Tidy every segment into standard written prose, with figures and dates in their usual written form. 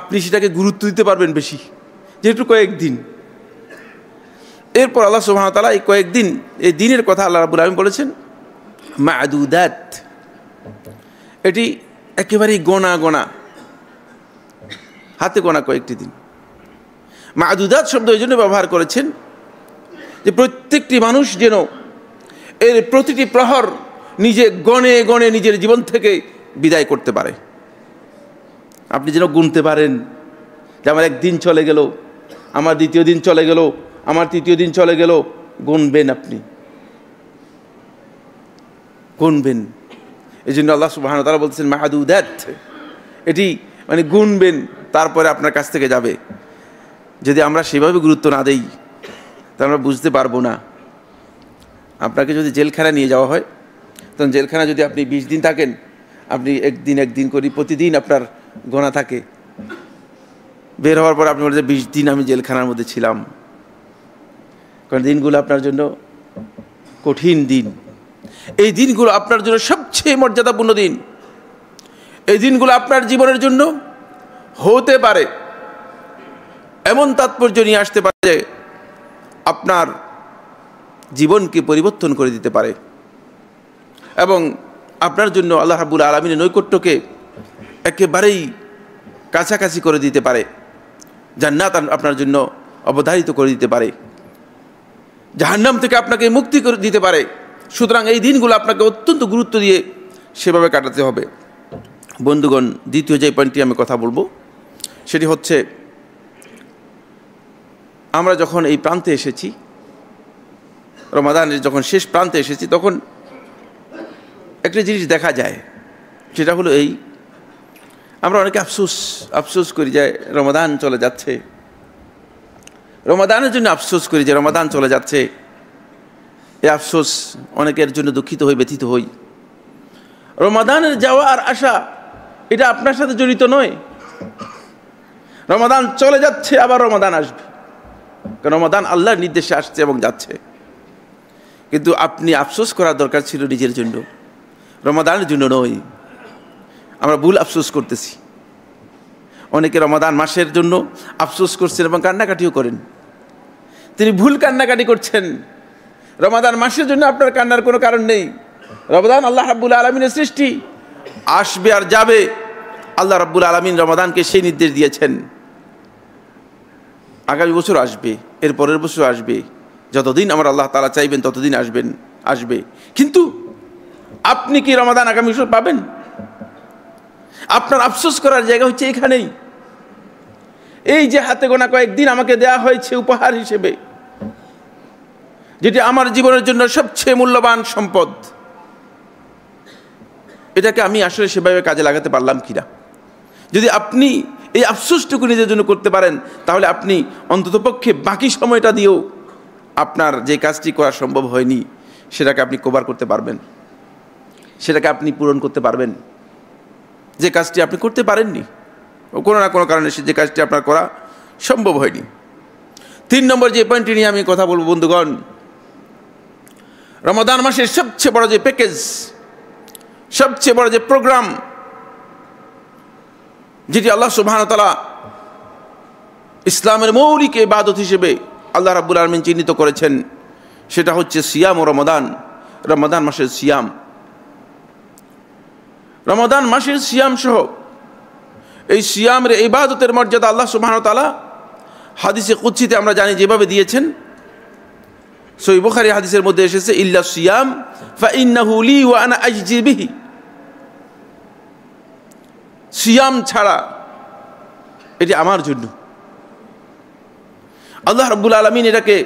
আপনি সেটাকে গুরুত্ব দিতে পারবেন বেশি, যেহেতু কয়েকদিন। এরপর আল্লাহ সুবহানাহু ওয়া তাআলা এই কয়েকদিন, এই দিনের কথা আল্লাহ রাব্বুল আলামিন বলেছেন মা'দুদাত, এটি একেবারেই গোনা গোনা, হাতে গোনা কয়েকটি দিন। মা'দুদাত শব্দ এই জন্য ব্যবহার করেছেন যে প্রত্যেকটি মানুষ যেন এর প্রতিটি প্রহর নিজে গণে গণে নিজের জীবন থেকে বিদায় করতে পারে। আপনি যেন গুনতে পারেন যে আমার একদিন চলে গেল, আমার দ্বিতীয় দিন চলে গেল, আমার তৃতীয় দিন চলে গেল। গুনবেন, আপনি গুনবেন। এই জন্য আল্লাহ সুবহানাহু ওয়া তাআলা বলছেন মা'দুদাত, এটি মানে গুনবেন, তারপরে আপনার কাছ থেকে যাবে। যদি আমরা সেভাবে গুরুত্ব না দেই তাহলে আমরা বুঝতে পারবো না। আপনাকে যদি জেলখানা নিয়ে যাওয়া হয়, তখন জেলখানা যদি আপনি 20 দিন থাকেন, আপনি একদিন করে প্রতিদিন আপনার গোনা থাকে। বের হওয়ার পর আপনি বলেন যে 20 দিন আমি জেলখানার মধ্যে ছিলাম, কারণ দিনগুলো আপনার জন্য কঠিন দিন। এই দিনগুলো আপনার জন্য সবচেয়ে মর্যাদাপূর্ণ দিন। এই দিনগুলো আপনার জীবনের জন্য হতে পারে এমন তাৎপর্য নিয়ে আসতে পারে যে আপনার জীবনকে পরিবর্তন করে দিতে পারে এবং আপনার জন্য আল্লাহ রাব্বুল আলামিনের নৈকট্যকে একেবারেই কাছাকাছি করে দিতে পারে, জান্নাত আপনার জন্য অবধারিত করে দিতে পারে, জাহান্নাম থেকে আপনাকে মুক্তি করে দিতে পারে। সুতরাং এই দিনগুলো আপনাকে অত্যন্ত গুরুত্ব দিয়ে সেভাবে কাটাতে হবে। বন্ধুগণ, দ্বিতীয় যে পয়েন্টটি আমি কথা বলবো সেটি হচ্ছে, আমরা যখন এই প্রান্তে এসেছি, রমাদানের যখন শেষ প্রান্তে এসেছি, তখন একটা জিনিস দেখা যায়, সেটা হলো এই, আমরা অনেকে আফসোস করি যে রমাদান চলে যাচ্ছে, রমাদানের জন্য আফসোস করি যে রমাদান চলে যাচ্ছে। এই আফসোস অনেকের জন্য দুঃখিত হই, ব্যথিত হই। রমাদানের যাওয়া আর আসা এটা আপনার সাথে জড়িত নয়। রমাদান চলে যাচ্ছে, আবার রমাদান আসবে, কারণ রমাদান আল্লাহর নির্দেশে আসছে এবং যাচ্ছে। কিন্তু আপনি আফসোস করার দরকার ছিল নিজের জন্য, রমাদানের জন্য নয়। আমরা ভুল আফসোস করতেছি। অনেকে রমাদান মাসের জন্য আফসোস করছেন এবং কান্নাকাটিও করেন। তিনি ভুল কান্নাকাটি করছেন। রমাদান মাসের জন্য আপনার কান্নার কোনো কারণ নেই। রমাদান আল্লাহ রাব্বুল আলামিনের সৃষ্টি, আসবে আর যাবে। আল্লাহ রাব্বুল আলামিন রমাদানকে সেই নির্দেশ দিয়েছেন, আগামী বছর আসবে, এর পরের বছর আসবে, যতদিন আমার আল্লাহ তাআলা চাইবেন ততদিন আসবে। কিন্তু আপনি কি রমাদান আগামী বছর পাবেন? আপনার আফসোস করার জায়গা হচ্ছে এখানেই। এই যে হাতে গোনা কয়েকদিন আমাকে দেয়া হয়েছে উপহার হিসেবে, যেটি আমার জীবনের জন্য সবচেয়ে মূল্যবান সম্পদ, এটাকে আমি আসলে সেভাবে কাজে লাগাতে পারলাম কিনা। যদি আপনি এই আফসোসটুকু নিজের জন্য করতে পারেন, তাহলে আপনি অন্ততপক্ষে বাকি সময়টা দিয়েও আপনার যে কাজটি করা সম্ভব হয়নি সেটাকে আপনি কভার করতে পারবেন, সেটাকে আপনি পূরণ করতে পারবেন। যে কাজটি আপনি করতে পারেননি কোনো না কোনো কারণে, যে কাজটি আপনার করা সম্ভব হয়নি। 3 নম্বর যে পয়েন্টটি নিয়ে আমি কথা বলবো বন্ধুগণ, রমাদান মাসের সবচেয়ে বড় যে প্যাকেজ, সবচেয়ে বড় যে প্রোগ্রাম, যেটি আল্লাহ সুবহানাহু ওয়া তাআলা ইসলামের মৌলিক ইবাদত হিসেবে আল্লাহ রাব্বুল আলামিন চিহ্নিত করেছেন, সেটা হচ্ছে সিয়াম ও রমাদান। রমাদান মাসের সিয়াম, রমাদান মাসের সিয়াম সহ এই সিয়ামের ইবাদতের মর্যাদা আল্লাহ সুবহানাহু ওয়া তাআলা হাদিসে কুদসিতে আমরা জানি যেভাবে দিয়েছেন। সহিহ বুখারী হাদিসের মধ্যে এসেছে, ইল্লা সিয়াম ফা ইন্নাহু লি ওয়া আনা আজজি বিহি। সিয়াম ছাড়া এটি আমার জন্য। আল্লাহ রাব্বুল আলামিন এটাকে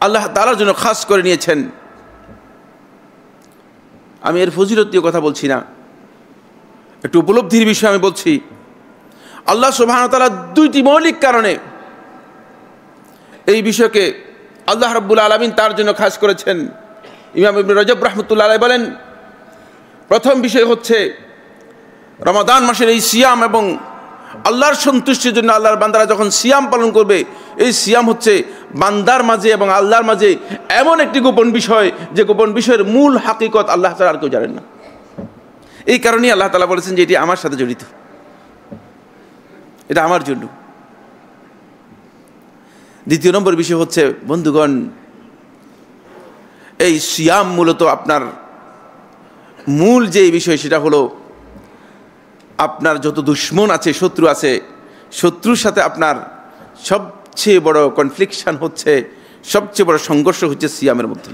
আল্লাহ তাআলার জন্য খাস করে নিয়েছেন। আমি এর ফজিলত নিয়ে কথা বলছি না, একটু উপলব্ধির বিষয় আমি বলছি। আল্লাহ সুবহানাহু ওয়া তাআলা 2টি মৌলিক কারণে এই বিষয়কে আল্লাহ রাব্বুল আলামিন তার জন্য খাস করেছেন। ইমাম ইবনে রজব রাহমাতুল্লাহ আলাইহি বলেন, প্রথম বিষয় হচ্ছে রমাদান মাসের এই সিয়াম এবং আল্লাহর সন্তুষ্টির জন্য আল্লাহর বান্দারা যখন সিয়াম পালন করবে, এই সিয়াম হচ্ছে বান্দার মাঝে এবং আল্লাহর মাঝে এমন একটি গোপন বিষয়, যে গোপন বিষয়ের মূল হাকিকত আল্লাহ তাআলা আর কেউ জানেন না। এই কারণেই আল্লাহ তাআলা বলেছেন যে এটি আমার সাথে জড়িত। এটা আমার জন্য। দ্বিতীয় নম্বর বিষয় হচ্ছে বন্ধুগণ, এই সিয়াম মূলত আপনার মূল যে বিষয় সেটা হলো আপনার যত দুশ্মন আছে, শত্রু আছে, শত্রুর সাথে আপনার সবচেয়ে বড় কনফ্লিকশন হচ্ছে, সবচেয়ে বড় সংঘর্ষ হচ্ছে সিয়ামের মধ্যে।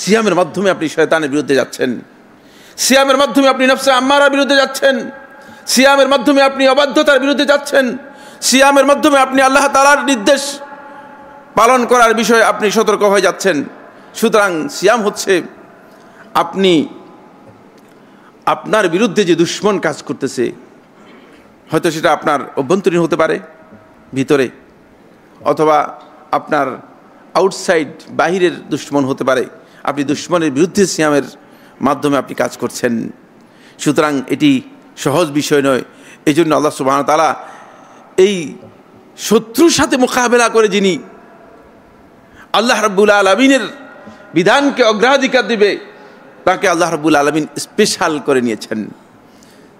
সিয়ামের মাধ্যমে আপনি শয়তানের বিরুদ্ধে যাচ্ছেন, সিয়ামের মাধ্যমে আপনি নফসে আম্মারার বিরুদ্ধে যাচ্ছেন, সিয়ামের মাধ্যমে আপনি অবাধ্যতার বিরুদ্ধে যাচ্ছেন, সিয়ামের মাধ্যমে আপনি আল্লাহ তাআলার নির্দেশ পালন করার বিষয়ে আপনি সতর্ক হয়ে যাচ্ছেন। সুতরাং সিয়াম হচ্ছে আপনি আপনার বিরুদ্ধে যে দুশ্মন কাজ করতেছে, হয়তো সেটা আপনার অভ্যন্তরীণ হতে পারে ভিতরে, অথবা আপনার আউটসাইড বাহিরের দুশ্মন হতে পারে, আপনি দুশ্মনের বিরুদ্ধে সিয়ামের মাধ্যমে আপনি কাজ করছেন। সুতরাং এটি সহজ বিষয় নয়। এই জন্য আল্লাহ সুবহানাহু ওয়া তাআলা এই শত্রুর সাথে মোকাবেলা করে যিনি আল্লাহ রাব্বুল আলামিনের বিধানকে অগ্রাধিকার দিবে, তাকে আল্লাহ রাব্বুল আলামিন স্পেশাল করে নিয়েছেন।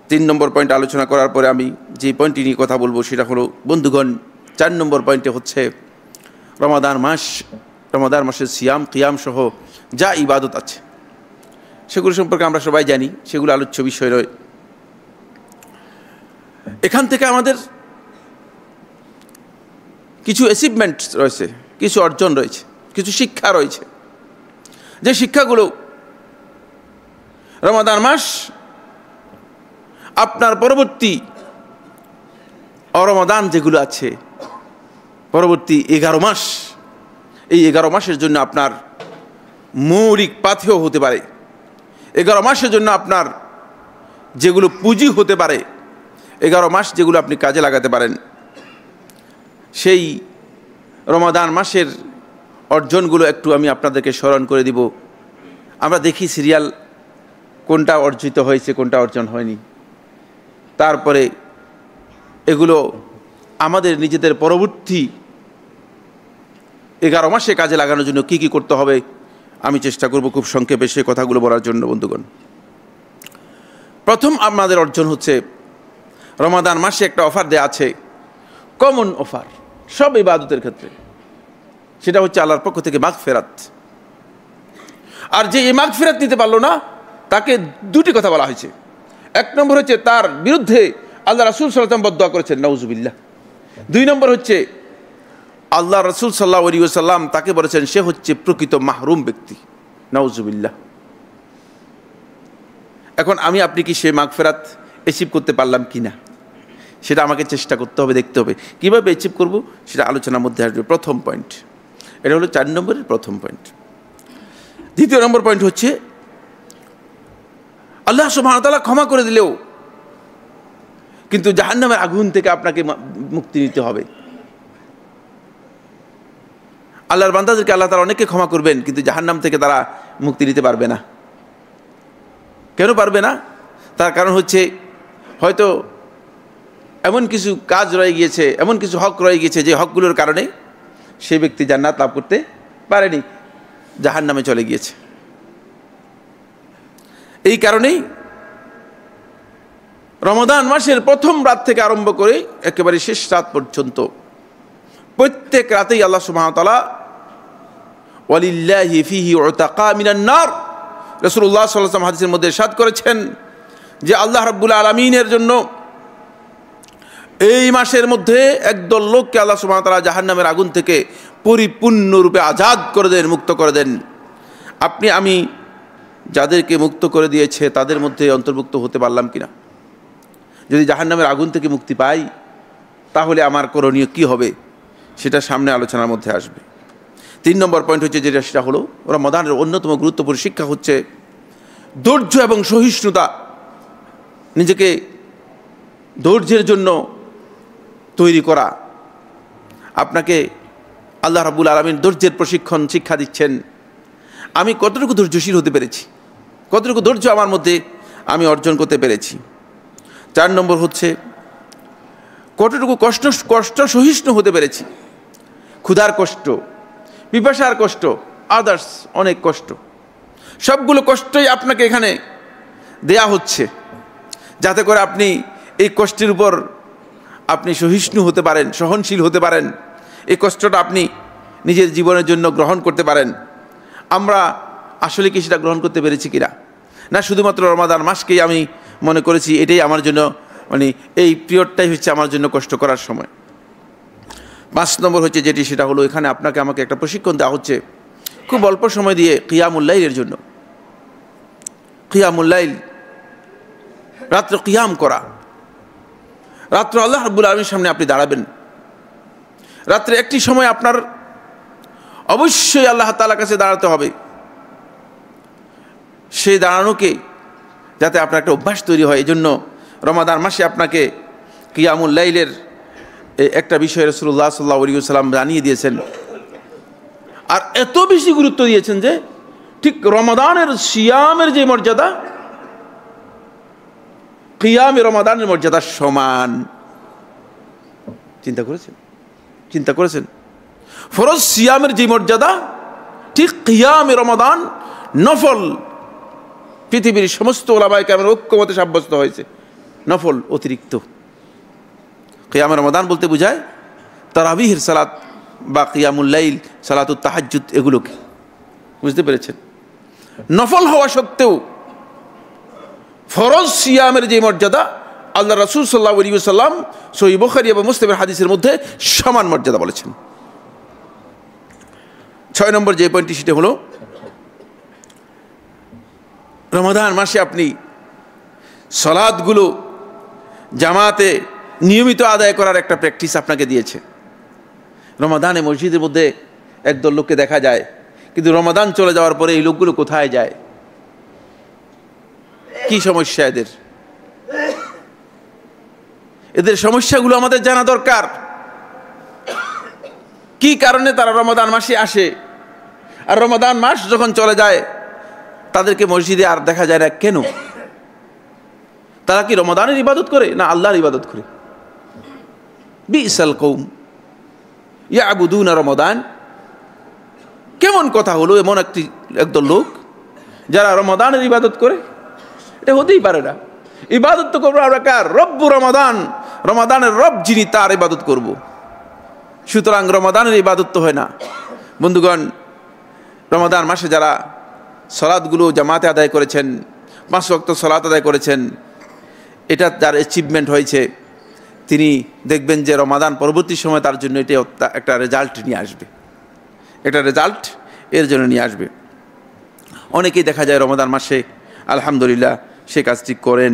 3 নম্বর পয়েন্ট আলোচনা করার পরে আমি যে পয়েন্টটি নিয়ে কথা বলবো সেটা হলো বন্ধুগণ, 4 নম্বর পয়েন্টে হচ্ছে রমাদান মাস, রমাদান মাসের সিয়াম কিয়াম সহ যা ইবাদত আছে সেগুলো সম্পর্কে আমরা সবাই জানি, সেগুলো আলোচ্য বিষয় নয়। এখান থেকে আমাদের কিছু অ্যাচিভমেন্ট রয়েছে, কিছু অর্জন রয়েছে, কিছু শিক্ষা রয়েছে, যে শিক্ষাগুলো রমাদান মাস আপনার পরবর্তী অরমাদান যেগুলো আছে, পরবর্তী 11 মাস, এই 11 মাসের জন্য আপনার মৌলিক পাথেয় হতে পারে। 11 মাসের জন্য আপনার যেগুলো পুঁজি হতে পারে, 11 মাস যেগুলো আপনি কাজে লাগাতে পারেন, সেই রমাদান মাসের অর্জনগুলো একটু আমি আপনাদেরকে স্মরণ করে দিব। আমরা দেখি সিরিয়াল কোনটা অর্জিত হয়েছে, কোনটা অর্জন হয়নি। তারপরে এগুলো আমাদের নিজেদের পরবর্তী 11 মাসে কাজে লাগানোর জন্য কি কি করতে হবে আমি চেষ্টা করব খুব সংক্ষেপে সে কথাগুলো বলার জন্য। বন্ধুগণ, প্রথম আমাদের অর্জন হচ্ছে রমাদান মাসে একটা অফার দেয়া আছে, কমন অফার সব ইবাদতের ক্ষেত্রে, সেটা হচ্ছে আল্লাহর পক্ষ থেকে মাগফিরাত। আর যে এই মাগফিরাত নিতে পারলো না তাকে দুটি কথা বলা হয়েছে। 1 নম্বর হচ্ছে তার বিরুদ্ধে আল্লাহ রাসূল সাল্লাল্লাহু আলাইহি ওয়াসাল্লাম বদদুয়া করেছেন, নাউজুবিল্লাহ। 2 নম্বর হচ্ছে আল্লাহ রাসূল সাল্লাল্লাহু আলাইহি ওয়াসাল্লাম তাকে বলেছেন সে হচ্ছে প্রকৃত মাহরুম ব্যক্তি, নাউজুবিল্লাহ। এখন আমি আপনি কি সে মাগফিরাত অ্যাচিভ করতে পারলাম কিনা সেটা আমাকে চেষ্টা করতে হবে, দেখতে হবে কীভাবে অ্যাচিভ করব, সেটা আলোচনার মধ্যে আসবে। প্রথম পয়েন্ট এটা হলো 4 নম্বরের প্রথম পয়েন্ট। 2 নম্বর পয়েন্ট হচ্ছে আল্লাহ সুবহানাহু ওয়া তাআলা ক্ষমা করে দিলেও কিন্তু জাহান্নামের আগুন থেকে আপনাকে মুক্তি নিতে হবে। আল্লাহর বান্দাদেরকে আল্লাহ তাআলা অনেককে ক্ষমা করবেন, কিন্তু জাহান্নাম থেকে তারা মুক্তি নিতে পারবে না। কেন পারবে না? তার কারণ হচ্ছে হয়তো এমন কিছু কাজ রয়ে গিয়েছে, এমন কিছু হক রয়ে গিয়েছে যে হকগুলোর কারণে সেই ব্যক্তি জান্নাত লাভ করতে পারেনি, জাহান্নামে চলে গিয়েছে। এই কারণেই রমাদান মাসের প্রথম রাত থেকে আরম্ভ করে একেবারে শেষ রাত পর্যন্ত প্রত্যেক রাতেই আল্লাহ সুবহানাহু ওয়া তাআলা ওয়ালিল্লাহি ফিহি উতাকা মিনান নার, রাসূলুল্লাহ সাল্লাল্লাহু আলাইহি ওয়াসাল্লাম হাদিসের মধ্যে ইরশাদ করেছেন যে আল্লাহ রাব্বুল আলামিনের জন্য এই মাসের মধ্যে একদল লোককে আল্লাহ সুবহানাহু ওয়া তাআলা জাহান্নামের আগুন থেকে পরিপূর্ণরূপে আজাদ করে দেন, মুক্ত করে দেন। আপনি আমি যাদেরকে মুক্ত করে দিয়েছে তাদের মধ্যে অন্তর্ভুক্ত হতে পারলাম কিনা? যদি জাহান্নামের আগুন থেকে মুক্তি পাই তাহলে আমার করণীয় কি হবে সেটা সামনে আলোচনার মধ্যে আসবে। 3 নম্বর পয়েন্ট হচ্ছে যেটা, সেটা হলো রমাদানের অন্যতম গুরুত্বপূর্ণ শিক্ষা হচ্ছে ধৈর্য এবং সহিষ্ণুতা। নিজেকে ধৈর্যের জন্য তৈরি করা। আপনাকে আল্লাহ রাব্বুল আলামিন ধৈর্যের প্রশিক্ষণ শিক্ষা দিচ্ছেন। আমি কতটুকু ধৈর্যশীল হতে পেরেছি, কতটুকু ধৈর্য আমার মধ্যে আমি অর্জন করতে পেরেছি। 4 নম্বর হচ্ছে কতটুকু কষ্ট সহিষ্ণু হতে পেরেছি। ক্ষুধার কষ্ট, পিপাসার কষ্ট, আদার্স অনেক কষ্ট, সবগুলো কষ্টই আপনাকে এখানে দেয়া হচ্ছে যাতে করে আপনি এই কষ্টের উপর আপনি সহিষ্ণু হতে পারেন, সহনশীল হতে পারেন, এই কষ্টটা আপনি নিজের জীবনের জন্য গ্রহণ করতে পারেন। আমরা আসলে কি সেটা গ্রহণ করতে পেরেছি কিনা? না শুধুমাত্র রমাদান মাসকেই আমি মনে করেছি এটাই আমার জন্য, মানে এই পিরিয়ডটাই হচ্ছে আমার জন্য কষ্ট করার সময়। 5 নম্বর হচ্ছে যেটি, সেটা হলো এখানে আপনাকে আমাকে একটা প্রশিক্ষণ দেওয়া হচ্ছে খুব অল্প সময় দিয়ে কিয়ামুল লাইলের জন্য। কিয়ামুল লাইল, রাত্র কিয়াম করা। রাত্র আল্লাহ রাব্বুল আলামিনের সামনে আপনি দাঁড়াবেন। রাত্রে একটি সময় আপনার অবশ্যই আল্লাহ তাআলার কাছে দাঁড়াতে হবে। সেই দাঁড়ানোকে যাতে আপনার একটা অভ্যাস তৈরি হয়, এই জন্য রমাদান মাসে আপনাকে কিয়ামুল লাইলের একটা বিষয় রাসূলুল্লাহ সাল্লাল্লাহু আলাইহি ওয়াসাল্লাম জানিয়ে দিয়েছেন, আর এত বেশি গুরুত্ব দিয়েছেন যে ঠিক রমাদানের সিয়ামের যে মর্যাদা, কিয়ামে রমাদানের মর্যাদার সমান। চিন্তা করেছেন ফরজ সিয়ামের যে মর্যাদা, ঠিক কিয়ামে রমাদান নফল, পৃথিবীর সমস্ত উলামায়ে কেরামের ঐক্যমতে সাব্যস্ত হয়েছে নফল অতিরিক্ত। কিয়ামে রমাদান বলতে বোঝায় তারাবিহের সালাত বা কিয়ামুল লাইল, সালাতুত তাহাজ্জুদ, এগুলোকে বুঝতে পেরেছেন। নফল হওয়া সত্ত্বেও ফরজ সিয়ামের যে মর্যাদা, আল্লাহ রাসূল সাল্লাল্লাহু আলাইহি ওয়াসাল্লাম সহিহ বুখারী এবং মুসলিমের হাদিসের মধ্যে সমান মর্যাদা বলেছেন। 6 নম্বর যে পয়েন্টটি, সেটা হলো রমাদান মাসে আপনি সালাতগুলো জামাতে নিয়মিত আদায় করার একটা প্র্যাকটিস আপনাকে দিয়েছে। রমাদানে মসজিদের মধ্যে একদল লোককে দেখা যায়, কিন্তু রমাদান চলে যাওয়ার পরে এই লোকগুলো কোথায় যায়? কি সমস্যা এদের সমস্যাগুলো আমাদের জানা দরকার। কি কারণে তারা রমাদান মাসে আসে, আর রমাদান মাস যখন চলে যায় তাদেরকে মসজিদে আর দেখা যায় না কেন? তারা কি রমাদানের ইবাদত করে না আল্লাহর ইবাদত করে? বিসাল কওম ইয়াবুদুনা রমাদান। কেমন কথা হলো এমন একদল লোক যারা রমাদানের ইবাদত করে? এটা হতেই পারে না। ইবাদত তো করবো আমরা কার? রব্বু রমাদান, রমাদানের রব যিনি, তার ইবাদত করব। সুতরাং রমাদানের ইবাদত তো হয় না। বন্ধুগণ, রমাদান মাসে যারা সালাতগুলো জামাতে আদায় করেছেন, 5 ওয়াক্ত সালাত আদায় করেছেন, এটা যার অ্যাচিভমেন্ট হয়েছে, তিনি দেখবেন যে রমাদান পরবর্তী সময় তার জন্য এটা একটা রেজাল্ট নিয়ে আসবে, একটা রেজাল্ট এর জন্য নিয়ে আসবে। অনেকেই দেখা যায় রমাদান মাসে আলহামদুলিল্লাহ সে কাজটি করেন।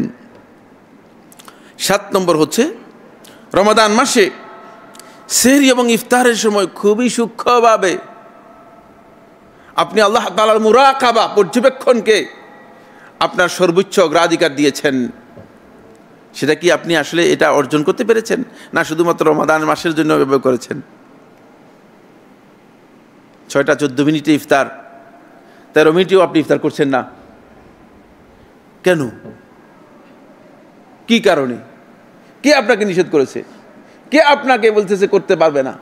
7 নম্বর হচ্ছে রমাদান মাসে সেহরি এবং ইফতারের সময় খুবই সূক্ষ্মভাবে আপনি আল্লাহ তাআলার মুরাকাবা, পর্যবেক্ষণকে আপনার সর্বোচ্চ অগ্রাধিকার দিয়েছেন। সেটা কি আপনি আসলে এটা অর্জন করতে পেরেছেন, না শুধুমাত্র রমাদান মাসের জন্য ব্যবহার করেছেন? 6টা 14 মিনিটে ইফতার, 13 মিনিটেও আপনি ইফতার করছেন না কেন? কি কারণে? কে আপনাকে নিষেধ করেছে? কে আপনাকে বলতেছে করতে পারবে না?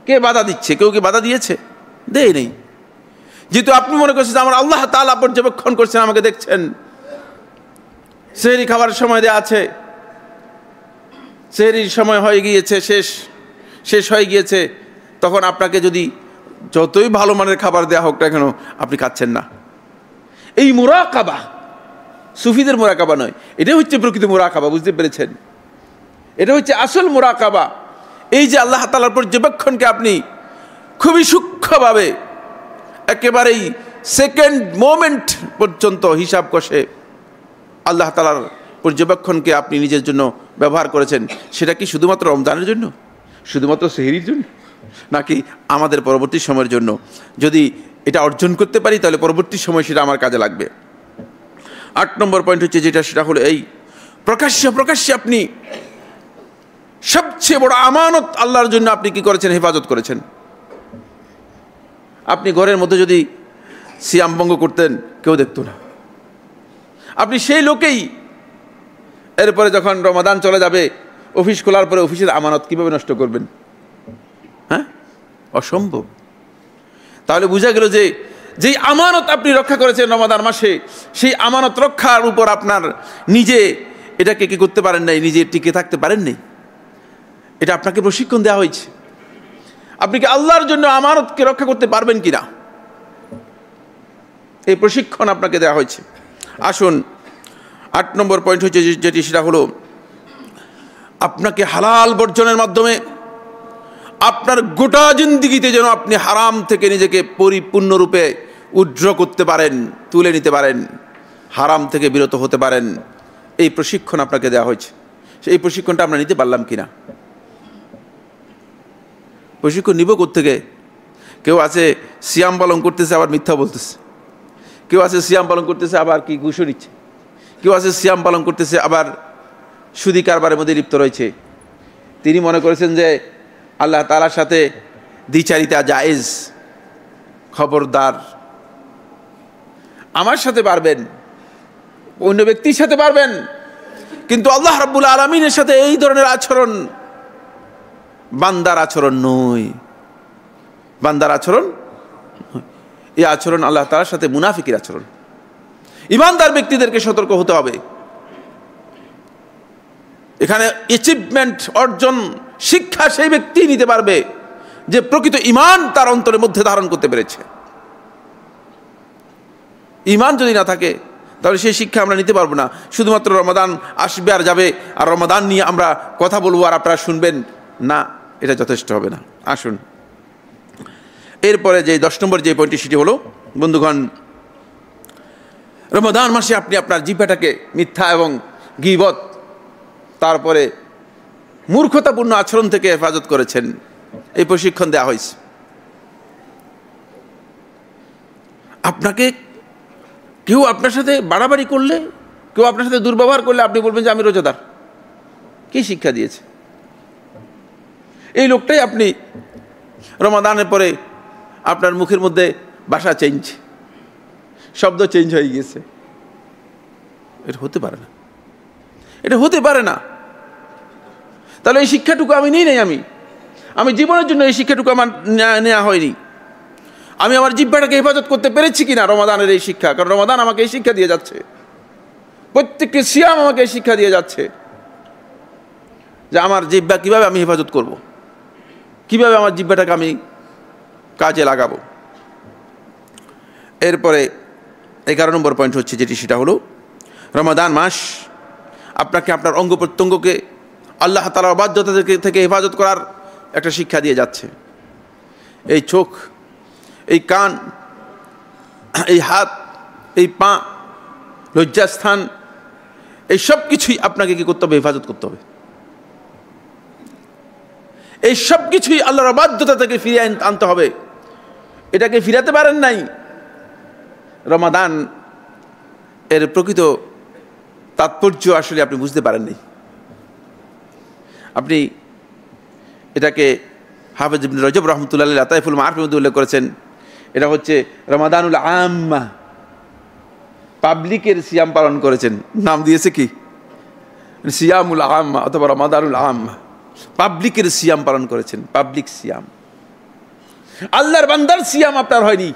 কে বাধা দিচ্ছে? কেউ কি বাধা দিয়েছে? দেয় নেই। যেহেতু আপনি মনে করছেন আমার আল্লাহ তাআলা পর্যবেক্ষণ করছেন, আমাকে দেখছেন, সেহরি খাবার সময় দেওয়া আছে, সেহরির সময় হয়ে গিয়েছে, শেষ হয়ে গিয়েছে, তখন আপনাকে যদি যতই ভালো মানের খাবার দেওয়া হোক না কেন আপনি খাচ্ছেন না। এই মুরাকাবা সুফিদের মুরাকাবা নয়, এটা হচ্ছে প্রকৃত মুরাকাবা। বুঝতে পেরেছেন? এটা হচ্ছে আসল মুরাকাবা। এই যে আল্লাহ তাআলার পর্যবেক্ষণকে আপনি খুবই সূক্ষ্মভাবে একেবারেই সেকেন্ড মোমেন্ট পর্যন্ত হিসাব কষে আল্লাহ তাআলার পর্যবেক্ষণকে আপনি নিজের জন্য ব্যবহার করেছেন, সেটা কি শুধুমাত্র রমজানের জন্য, শুধুমাত্র সেহরির জন্য, নাকি আমাদের পরবর্তী সময়ের জন্য? যদি এটা অর্জন করতে পারি তাহলে পরবর্তী সময় সেটা আমার কাজে লাগবে। 8 নম্বর পয়েন্ট হচ্ছে যেটা, সেটা হলো এই প্রকাশ্যে আপনি সবচেয়ে বড় আমানত আল্লাহর জন্য আপনি কি করেছেন? হেফাজত করেছেন। আপনি ঘরের মধ্যে যদি সিয়াম ভঙ্গ করতেন কেউ দেখতো না, আপনি সেই লোকেই। এরপরে যখন রমাদান চলে যাবে, অফিস খোলার পরে অফিসের আমানত কিভাবে নষ্ট করবেন? হ্যাঁ, অসম্ভব। তাহলে বোঝা গেল যে যেই আমানত আপনি রক্ষা করেছেন রমাদান মাসে, সেই আমানত রক্ষার উপর আপনার নিজে এটাকে কি করতে পারেন নাই, নিজে টিকে থাকতে পারেন নাই। এটা আপনাকে প্রশিক্ষণ দেওয়া হয়েছে। আপনি কি আল্লাহর জন্য আমানতকে রক্ষা করতে পারবেন কিনা, এই প্রশিক্ষণ আপনাকে দেওয়া হয়েছে। আসুন 8 নম্বর পয়েন্ট হচ্ছে যেটি, সেটা হলো আপনাকে হালাল বর্জনের মাধ্যমে আপনার গোটা জিন্দেগিতে যেন আপনি হারাম থেকে নিজেকে পরিপূর্ণরূপে উইথড্র করতে পারেন, তুলে নিতে পারেন, হারাম থেকে বিরত হতে পারেন, এই প্রশিক্ষণ আপনাকে দেওয়া হয়েছে। সেই প্রশিক্ষণটা আমরা নিতে পারলাম কিনা? প্রশিক্ষণ নিব কোত্থেকে? কেউ আছে সিয়াম পালন করতেছে আবার মিথ্যা বলতেছে, কেউ আছে সিয়াম পালন করতেছে আবার কি ঘুষও নিচ্ছে, কেউ আছে সিয়াম পালন করতেছে আবার সুদি কারবারের মধ্যে লিপ্ত রয়েছে। তিনি মনে করেছেন যে আল্লাহ তাআলার সাথে দ্বিচারিতা জায়েজ। খবরদার, আমার সাথে পারবেন, অন্য ব্যক্তির সাথে পারবেন, কিন্তু আল্লাহ রাব্বুল আলামিনের সাথে এই ধরনের আচরণ বান্দার আচরণ নয়। বান্দার আচরণ, এই আচরণ আল্লাহ তাআলার সাথে মুনাফিকের আচরণ। ঈমানদার ব্যক্তিদেরকে সতর্ক হতে হবে। এখানে অ্যাচিভমেন্ট, অর্জন, শিক্ষা সেই ব্যক্তি নিতে পারবে যে প্রকৃত ঈমান তার অন্তরের মধ্যে ধারণ করতে পেরেছে। ঈমান যদি না থাকে তাহলে সেই শিক্ষা আমরা নিতে পারবো না। শুধুমাত্র রমাদান আসবে আর যাবে, আর রমাদান নিয়ে আমরা কথা বলবো আর আপনারা শুনবেন না, এটা যথেষ্ট হবে না। আসুন এরপরে যে 10 নম্বর যে পয়েন্টটি, সেটি হলো বন্ধুগণ, রমাদান মাসে আপনি আপনার জিহ্বাটাকে মিথ্যা এবং গীবত, তারপরে মূর্খতাপূর্ণ আচরণ থেকে হেফাজত করেছেন। এই প্রশিক্ষণ দেওয়া হয়েছে। আপনাকে কেউ আপনার সাথে বাড়াবাড়ি করলে, কেউ আপনার সাথে দুর্ব্যবহার করলে আপনি বলবেন যে আমি রোজাদার। কি শিক্ষা দিয়েছে এই লোকটাই? আপনি রমাদানের পরে আপনার মুখের মধ্যে ভাষা চেঞ্জ, শব্দ চেঞ্জ হয়ে গিয়েছে। এটা হতে পারে না, এটা হতে পারে না। তাহলে এই শিক্ষাটুকু আমি নিই নাই। আমি জীবনের জন্য এই শিক্ষাটুকু আমার নেওয়া হয়নি। আমি আমার জিহ্বাটাকে হেফাজত করতে পেরেছি কিনা রমাদানের এই শিক্ষা? কারণ রমাদান আমাকে এই শিক্ষা দিয়ে যাচ্ছে, প্রত্যেকটি সিয়াম আমাকে এই শিক্ষা দিয়ে যাচ্ছে যে আমার জিহ্বা কিভাবে আমি হেফাজত করব, কিভাবে আমার জিহ্বাটাকে আমি কাজে লাগাবো। এরপরে 11 নম্বর পয়েন্ট হচ্ছে যেটি, সেটা হলো রমাদান মাস আপনাকে আপনার অঙ্গ প্রত্যঙ্গকে আল্লাহ তাআলার বাধ্যতা থেকে হেফাজত করার একটা শিক্ষা দিয়ে যাচ্ছে। এই চোখ, এই কান, এই হাত, এই পা, লজ্জাস্থান, এই সব কিছুই আপনাকে কি করতে হবে? হেফাজত করতে হবে। এই সব কিছুই আল্লাহর বাধ্যতা থেকে ফিরিয়ে আনতে হবে। এটাকে ফিরাতে পারেন নাই, রমাদান এর প্রকৃত তাৎপর্য আসলে আপনি বুঝতে পারেননি। আপনি এটাকে হাফেজ ইবনে রজব রাহমাতুল্লাহ আলাইহি লাতাইফুল মাআরিফের মধ্যে উল্লেখ করেছেন। এটা হচ্ছে রমাদানুল আম্মা, পাবলিকের সিয়াম পালন করেছেন। নাম দিয়েছে কি? সিয়ামুল আম্মা অথবা রমাদানুল আম্মা। পাবলিকের সিয়াম পালন করেছেন, পাবলিক সিয়াম। আল্লাহর বান্দার সিয়াম আপনার হয়নি।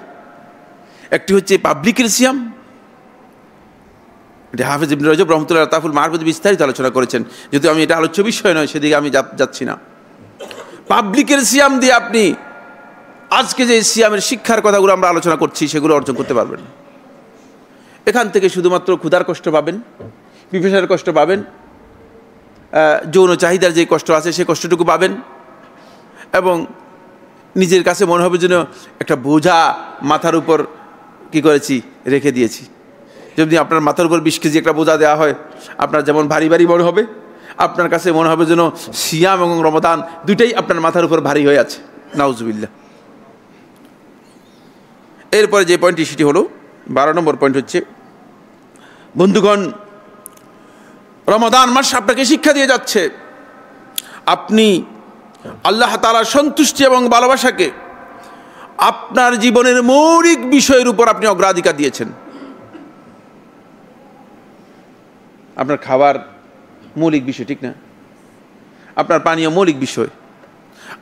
একটি হচ্ছে পাবলিকের সিয়াম, এটা হাফেজ ইবনে রজব রাহমাতুল্লাহ লাতাইফুল মাআরিফে বিস্তারিত আলোচনা করেছেন, যদিও আমি এটা আলোচ্য বিষয় নয়, সেদিকে আমি যাচ্ছি না। পাবলিকের সিয়াম দিয়ে আপনি আজকে যে সিয়ামের শিক্ষার কথাগুলো আমরা আলোচনা করছি সেগুলো অর্জন করতে পারবেন। এখান থেকে শুধুমাত্র ক্ষুধার কষ্ট পাবেন, পিপাসার কষ্ট পাবেন, যৌন চাহিদার যে কষ্ট আছে সেই কষ্টটুকু পাবেন, এবং নিজের কাছে মনে হবে যেন একটা বোঝা মাথার উপর কি করেছি, রেখে দিয়েছি। যদি আপনার মাথার উপর 20 কেজি একটা বোঝা দেওয়া হয়, আপনার যেমন ভারী ভারী মনে হবে, আপনার কাছে মনে হবে যেন সিয়াম এবং রমাদান দুইটাই আপনার মাথার উপর ভারী হয়ে আছে। নাউজুবিল্লাহ। এরপরে যে পয়েন্টটি, সেটি হলো 12 নম্বর পয়েন্ট হচ্ছে, বন্ধুগণ, রমাদান মাস আপনাকে শিক্ষা দিয়ে যাচ্ছে আপনি আল্লাহ তাআলার সন্তুষ্টি এবং ভালোবাসাকে আপনার জীবনের মৌলিক বিষয়ের উপর আপনি অগ্রাধিকার দিয়েছেন। আপনার খাবার মৌলিক বিষয়, ঠিক না? আপনার পানীয় মৌলিক বিষয়,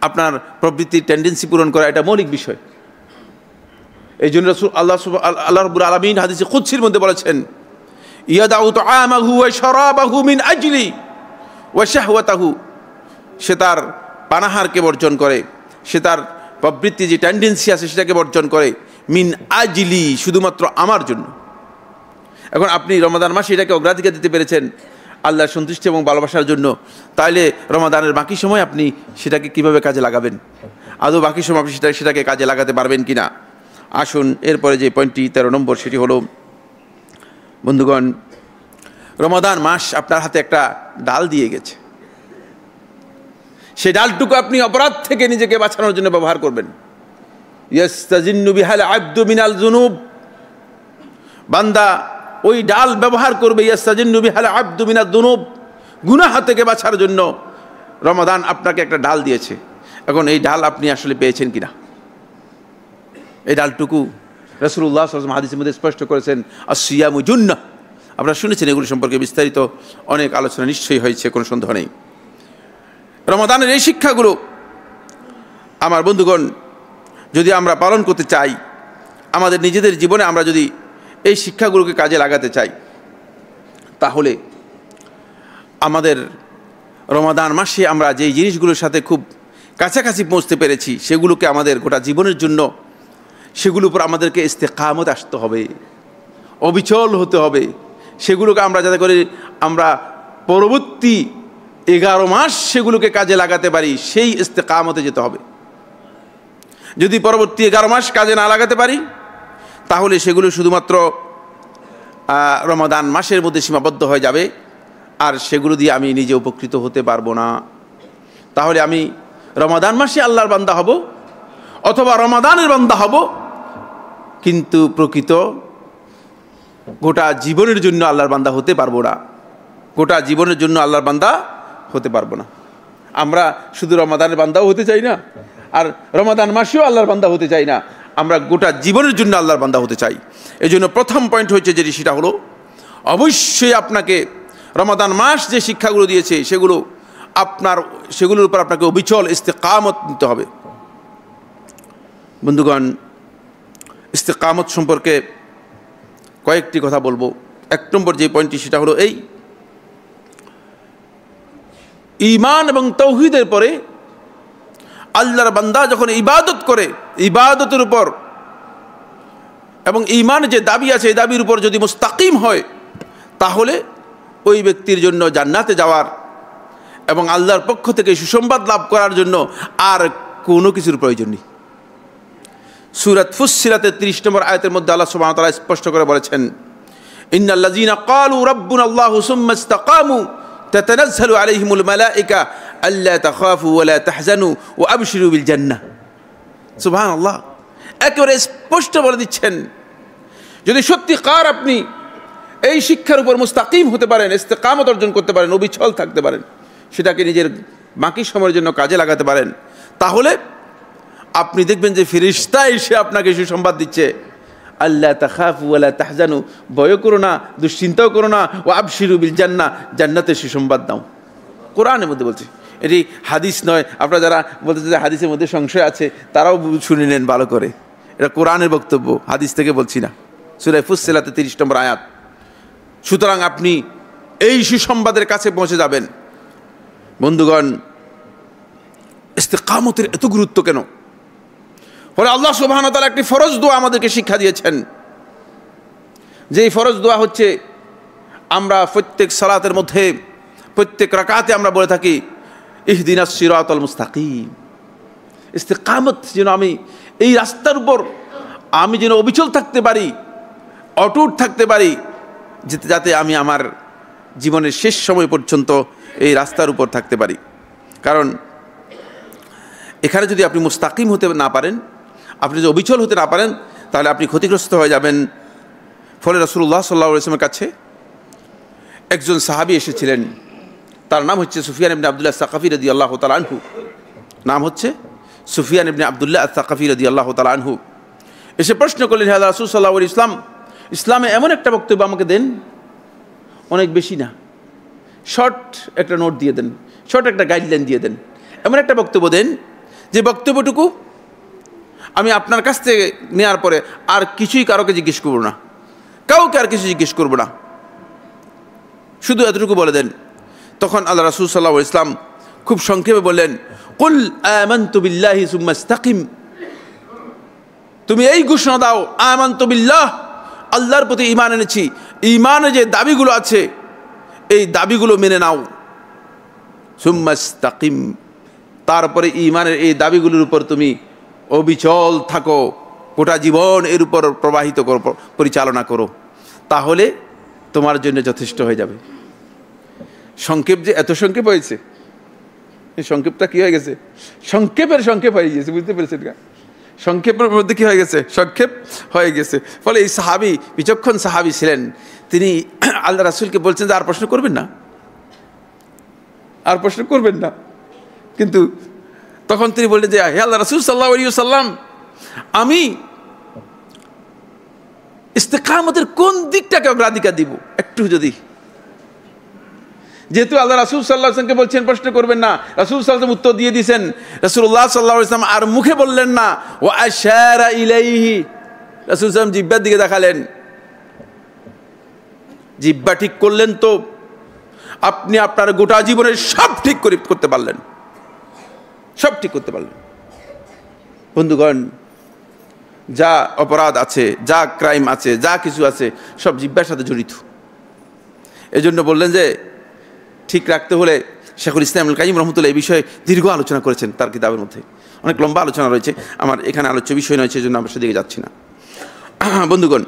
আপনার প্রবৃত্তির টেন্ডেন্সি পূরণ করা এটা মৌলিক বিষয়। এই জন্য আল্লাহ রাব্বুল আলামিন হাদিসে কুদসির মধ্যে বলেছেন, ইয়াদাউ তুআমাহু ওয়া শারাবাহু মিন আজলি ওয়া শাহওয়াতাহু, সে তার পানাহারকে বর্জন করে, সে তার প্রবৃত্তি যে টেন্ডেন্সি আছে সেটাকে বর্জন করে, মিন আজলি, শুধুমাত্র আমার জন্য। এখন আপনি রমাদান মাসে এটাকে অগ্রাধিকার দিতে পেরেছেন আল্লাহর সন্তুষ্টি এবং ভালোবাসার জন্য, তাইলে রমাদানের বাকি সময় আপনি সেটাকে কিভাবে কাজে লাগাবেন? আদৌ বাকি সময় আপনি সেটাকে কাজে লাগাতে পারবেন কি না? আসুন এরপরে যে পয়েন্টটি 13 নম্বর, সেটি হলো বন্ধুগণ, রমাদান মাস আপনার হাতে একটা ডাল দিয়ে গেছে, সেই ডালটুকু আপনি অপরাধ থেকে নিজেকে বাঁচানোর জন্য ব্যবহার করবেন। ইয়াস্তাজিন্নু বিহাল আবদু মিনাল যুনুব, বান্দা ওই ডাল ব্যবহার করবে, ইয়াস্তাজিন্নু বিহাল আবদু মিনাল যুনুব, গুনাহ থেকে বাঁচার জন্য রমাদান আপনাকে একটা ডাল দিয়েছে। এখন এই ডাল আপনি আসলে পেয়েছেন কিনা? এই ডালটুকু রাসূলুল্লাহ সাল্লাল্লাহু আলাইহি ওয়াসাল্লাম হাদিসের মধ্যে স্পষ্ট করেছেন, আস-সিয়ামু জুন্নাহ। আপনারা শুনেছেন এগুলো সম্পর্কে বিস্তারিত অনেক আলোচনা নিশ্চয়ই হয়েছে, কোনো সন্দেহ নেই। রমাদানের এই শিক্ষাগুলো আমার বন্ধুগণ যদি আমরা পালন করতে চাই, আমাদের নিজেদের জীবনে আমরা যদি এই শিক্ষাগুলোকে কাজে লাগাতে চাই, তাহলে আমাদের রমাদান মাসে আমরা যেই জিনিসগুলোর সাথে খুব কাছাকাছি পৌঁছতে পেরেছি সেগুলোকে আমাদের গোটা জীবনের জন্য সেগুলোর উপর আমাদেরকে ইস্তেকামত আসতে হবে, অবিচল হতে হবে। সেগুলোকে আমরা যাতে করে আমরা পরবর্তী 11 মাস সেগুলোকে কাজে লাগাতে পারি, সেই ইস্তেকামতে যেতে হবে। যদি পরবর্তী 11 মাস কাজে না লাগাতে পারি, তাহলে সেগুলো শুধুমাত্র রমাদান মাসের মধ্যে সীমাবদ্ধ হয়ে যাবে, আর সেগুলো দিয়ে আমি নিজে উপকৃত হতে পারবো না। তাহলে আমি রমাদান মাসে আল্লাহর বান্দা হব, অথবা রমাদানের বান্দা হব, কিন্তু প্রকৃত গোটা জীবনের জন্য আল্লাহর বান্দা হতে পারবো না। গোটা জীবনের জন্য আল্লাহর বান্দা হতে পারবো না। আমরা শুধু রমাদানের বান্দাও হতে চাই না, আর রমাদান মাসেও আল্লাহর বান্দা হতে চাই না, আমরা গোটা জীবনের জন্য আল্লাহর বান্দা হতে চাই। এই জন্য প্রথম পয়েন্ট হচ্ছে যেটি, সেটা হলো অবশ্যই আপনাকে রমাদান মাস যে শিক্ষাগুলো দিয়েছে সেগুলোর উপর আপনাকে অবিচল ইস্তেকামত নিতে হবে। বন্ধুগণ, ইস্তেকামত সম্পর্কে কয়েকটি কথা বলবো। 1 নম্বর যে পয়েন্টটি, সেটা হলো এই, ঈমান এবং তাওহীদের পরে আল্লাহর বান্দা যখন ইবাদত করে, ইবাদতের উপর এবং ঈমানের যে দাবি আছে এই দাবির উপর যদি মুস্তাকিম হয়, তাহলে ওই ব্যক্তির জন্য জান্নাতে যাওয়ার এবং আল্লাহর পক্ষ থেকে সুসংবাদ লাভ করার জন্য আর কোনো কিছুর প্রয়োজন নেই। সূরা ফুসসিলাতের 30 নম্বর আয়াতের মধ্যে আল্লাহ সুবহানাহু ওয়া তাআলা স্পষ্ট করে বলেছেন, ইন্নাল্লাযীনা ক্বালু রাব্বুনাল্লাহু সুম্মা ইসতাকামু তাতানাজ্জালু আলাইহিমুল মালায়েকা আল্লা তাখাফু ওয়া লা তাহজানু ওয়া আবশিরু বিল জান্নাহ। সুবহানাল্লাহ, একেবারে স্পষ্ট বলে দিচ্ছেন, যদি সত্যিকার আপনি এই শিক্ষার উপর মুস্তাকিম হতে পারেন, ইস্তেকামত অর্জন করতে পারেন, অবিচল থাকতে পারেন, সেটাকে নিজের বাকি সময়ের জন্য কাজে লাগাতে পারেন, তাহলে আপনি দেখবেন যে ফেরেশতা এসে আপনাকে সুসংবাদ দিচ্ছে, আল্লা তাখাফু ওয়া লা তাহজানু, ভয় করো না, দুশ্চিন্তাও করো না, ও আবশিরু বিল জান্নাহ, জান্নাতের সুসংবাদ দাও। কোরআনের মধ্যে বলছে, এটি হাদিস নয়। আপনারা যারা বলতেছে যে হাদিসের মধ্যে সংশয় আছে, তারাও শুনে নেন ভালো করে, এটা কোরআনের বক্তব্য, হাদিস থেকে বলছি না। সূরা ফুসসিলাতের 30 নম্বর আয়াত। সুতরাং আপনি এই সুসংবাদের কাছে পৌঁছে যাবেন। বন্ধুগণ, ইস্তেকামতের এত গুরুত্ব কেন? বলে আল্লাহ সুবহানাহু ওয়া তাআলা একটি ফরজ দোয়া আমাদেরকে শিক্ষা দিয়েছেন, যেই ফরজ দোয়া হচ্ছে আমরা প্রত্যেক সালাতের মধ্যে প্রত্যেক রাকাতে আমরা বলে থাকি, ইহদিনাস সিরাতাল মুস্তাকিম। ইস্তেকামত যেন আমি এই রাস্তার উপর আমি যেন অবিচল থাকতে পারি, অটুট থাকতে পারি, যাতে আমি আমার জীবনের শেষ সময় পর্যন্ত এই রাস্তার উপর থাকতে পারি। কারণ এখানে যদি আপনি মুস্তাকিম হতে না পারেন, আপনি যদি অবিচল হতে না পারেন, তাহলে আপনি ক্ষতিগ্রস্ত হয়ে যাবেন। ফলে রাসূলুল্লাহ সাল্লাল্লাহু আলাইহি ওয়াসাল্লামের কাছে একজন সাহাবী এসেছিলেন, তার নাম হচ্ছে সুফিয়ান ইবনে আব্দুল্লাহ আস-সাকাফী রাদিয়াল্লাহু তাআলা আনহু। নাম হচ্ছে সুফিয়ান ইবনে আব্দুল্লাহ আস-সাকাফী রাদিয়াল্লাহু তাআলা আনহু। এসে প্রশ্ন করলেন, হে রাসূল সাল্লাল্লাহু আলাইহি ওয়াসাল্লাম, ইসলামে এমন একটা বক্তব্য আমাকে দেন, অনেক বেশি না, শর্ট একটা নোট দিয়ে দেন, শর্ট একটা গাইডলাইন দিয়ে দেন, এমন একটা বক্তব্য দেন যে বক্তব্যটুকু আমি আপনার কাছ থেকে নেওয়ার পরে আর কিছুই কারোকে জিজ্ঞেস করবো না, কাউকে আর কিছু জিজ্ঞেস করবো না। শুধু এতটুকু বলে দেন। তখন আল্লাহ রাসূল সাল্লাল্লাহু আলাইহি ওয়াসাল্লাম খুব সংক্ষেপে বললেন, কুল আমানতু বিল্লাহি সুম্মা ইসতাকিম, তুমি এই ঘোষণা দাও, আমানতু বিল্লাহ, আল্লাহর প্রতি ঈমান এনেছি, ঈমানের যে দাবিগুলো আছে এই দাবিগুলো মেনে নাও, সুম্মা ইসতাকিম, তারপরে ঈমানের এই দাবিগুলোর উপর তুমি অবিচল থাকো, গোটা জীবন এর উপর প্রবাহিত করো, পরিচালনা করো, তাহলে তোমার জন্য যথেষ্ট হয়ে যাবে। সংক্ষেপ যে এত সংক্ষেপ হয়েছে, এই সংক্ষেপটা কি হয়ে গেছে? সংক্ষেপের সংক্ষেপ হয়ে গেছে, বুঝতে পেরেছেন? সংক্ষেপের মধ্যে কি হয়ে গেছে? সংক্ষেপ হয়ে গেছে। ফলে এই সাহাবী বিচক্ষণ সাহাবী ছিলেন, তিনি আল্লাহ রাসূলকে বলছেন যে আর প্রশ্ন করবেন না, আর প্রশ্ন করবেন না। কিন্তু তখন তিনি বললেন যে হে আল্লাহ রাসূল সাল্লাল্লাহু আলাইহি ওয়াসাল্লাম, আমি ইস্তেকামতের কোন দিকটাকে অগ্রাধিকার দিব, একটু যদি, যেহেতু আল্লাহ রাসূল সাল্লাল্লাহু আলাইহি ওয়াসাল্লামকে বলছেন প্রশ্ন করবেন না, রাসূল সাল্লাল্লাহু আলাইহি ওয়াসাল্লাম উত্তর দিয়ে দিয়েছেন। রাসূলুল্লাহ সাল্লাল্লাহু আলাইহি ওয়াসাল্লাম আর মুখে বললেন না, ওয়া আশারা ইলাইহি, রাসূল সাল্লাল্লাহু আলাইহি ওয়াসাল্লাম জিহ্বার দিকে দেখালেন। জিহ্বা ঠিক করলেন তো আপনি আপনার গোটা জীবনের সব ঠিক করতে পারলেন, সব ঠিক করতে পারলেন। বন্ধুগণ, যা অপরাধ আছে, যা ক্রাইম আছে, যা কিছু আছে, সব জিহ্বার সাথে জড়িত। এজন্য বললেন যে ঠিক রাখতে হলে শেখুল ইসলাম ইবনুল কাইয়িম রাহমাতুল্লাহ এই বিষয়ে দীর্ঘ আলোচনা করেছেন তার কিতাবের মধ্যে, অনেক লম্বা আলোচনা রয়েছে, আমার এখানে আলোচ্য বিষয় নয়, সেজন্য আমরা সেদিকে যাচ্ছি না। বন্ধুগণ,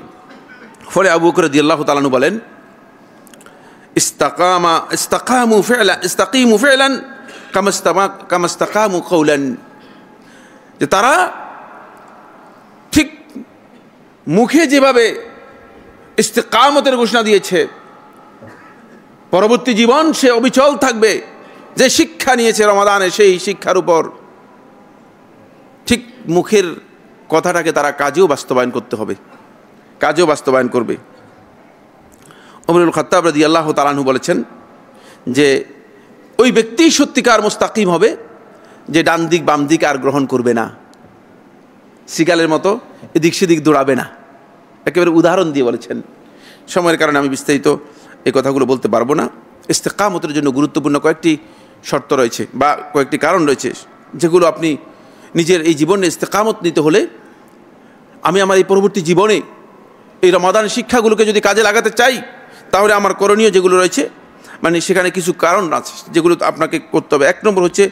ফলে আবু বকর রাদিয়াল্লাহু তাআলা আনহু বলেন, ইস্তাকিমু ফি'লান কামা ইস্তাকামু কওলান, যে তারা ঠিক মুখে যেভাবে ইস্তেকামতের ঘোষণা দিয়েছে, পরবর্তী জীবন সে অবিচল থাকবে, যে শিক্ষা নিয়েছে রমাদানে সেই শিক্ষার উপর, ঠিক মুখের কথাটাকে তারা কাজেও বাস্তবায়ন করতে হবে, কাজেও বাস্তবায়ন করবে। ওমর ইবনুল খাত্তাব রাদিয়াল্লাহু তাআলা আনহু বলেছেন যে ওই ব্যক্তি সত্যিকার মুস্তাকিম হবে যে ডান দিক বাম দিক আর গ্রহণ করবে না, সিগালের মতো এদিক সেদিক দৌড়াবে না। একেবারে উদাহরণ দিয়ে বলেছেন। সময়ের কারণে আমি বিস্তারিত এই কথাগুলো বলতে পারবো না। ইস্তেকামতের জন্য গুরুত্বপূর্ণ কয়েকটি শর্ত রয়েছে বা কয়েকটি কারণ রয়েছে, যেগুলো আপনি নিজের এই জীবনে ইস্তেকামত নিতে হলে, আমি আমার এই পরবর্তী জীবনে এই রমাদান শিক্ষাগুলোকে যদি কাজে লাগাতে চাই, তাহলে আমার করণীয় যেগুলো রয়েছে, মানে সেখানে কিছু কারণ আছে যেগুলো আপনাকে করতে হবে। এক নম্বর হচ্ছে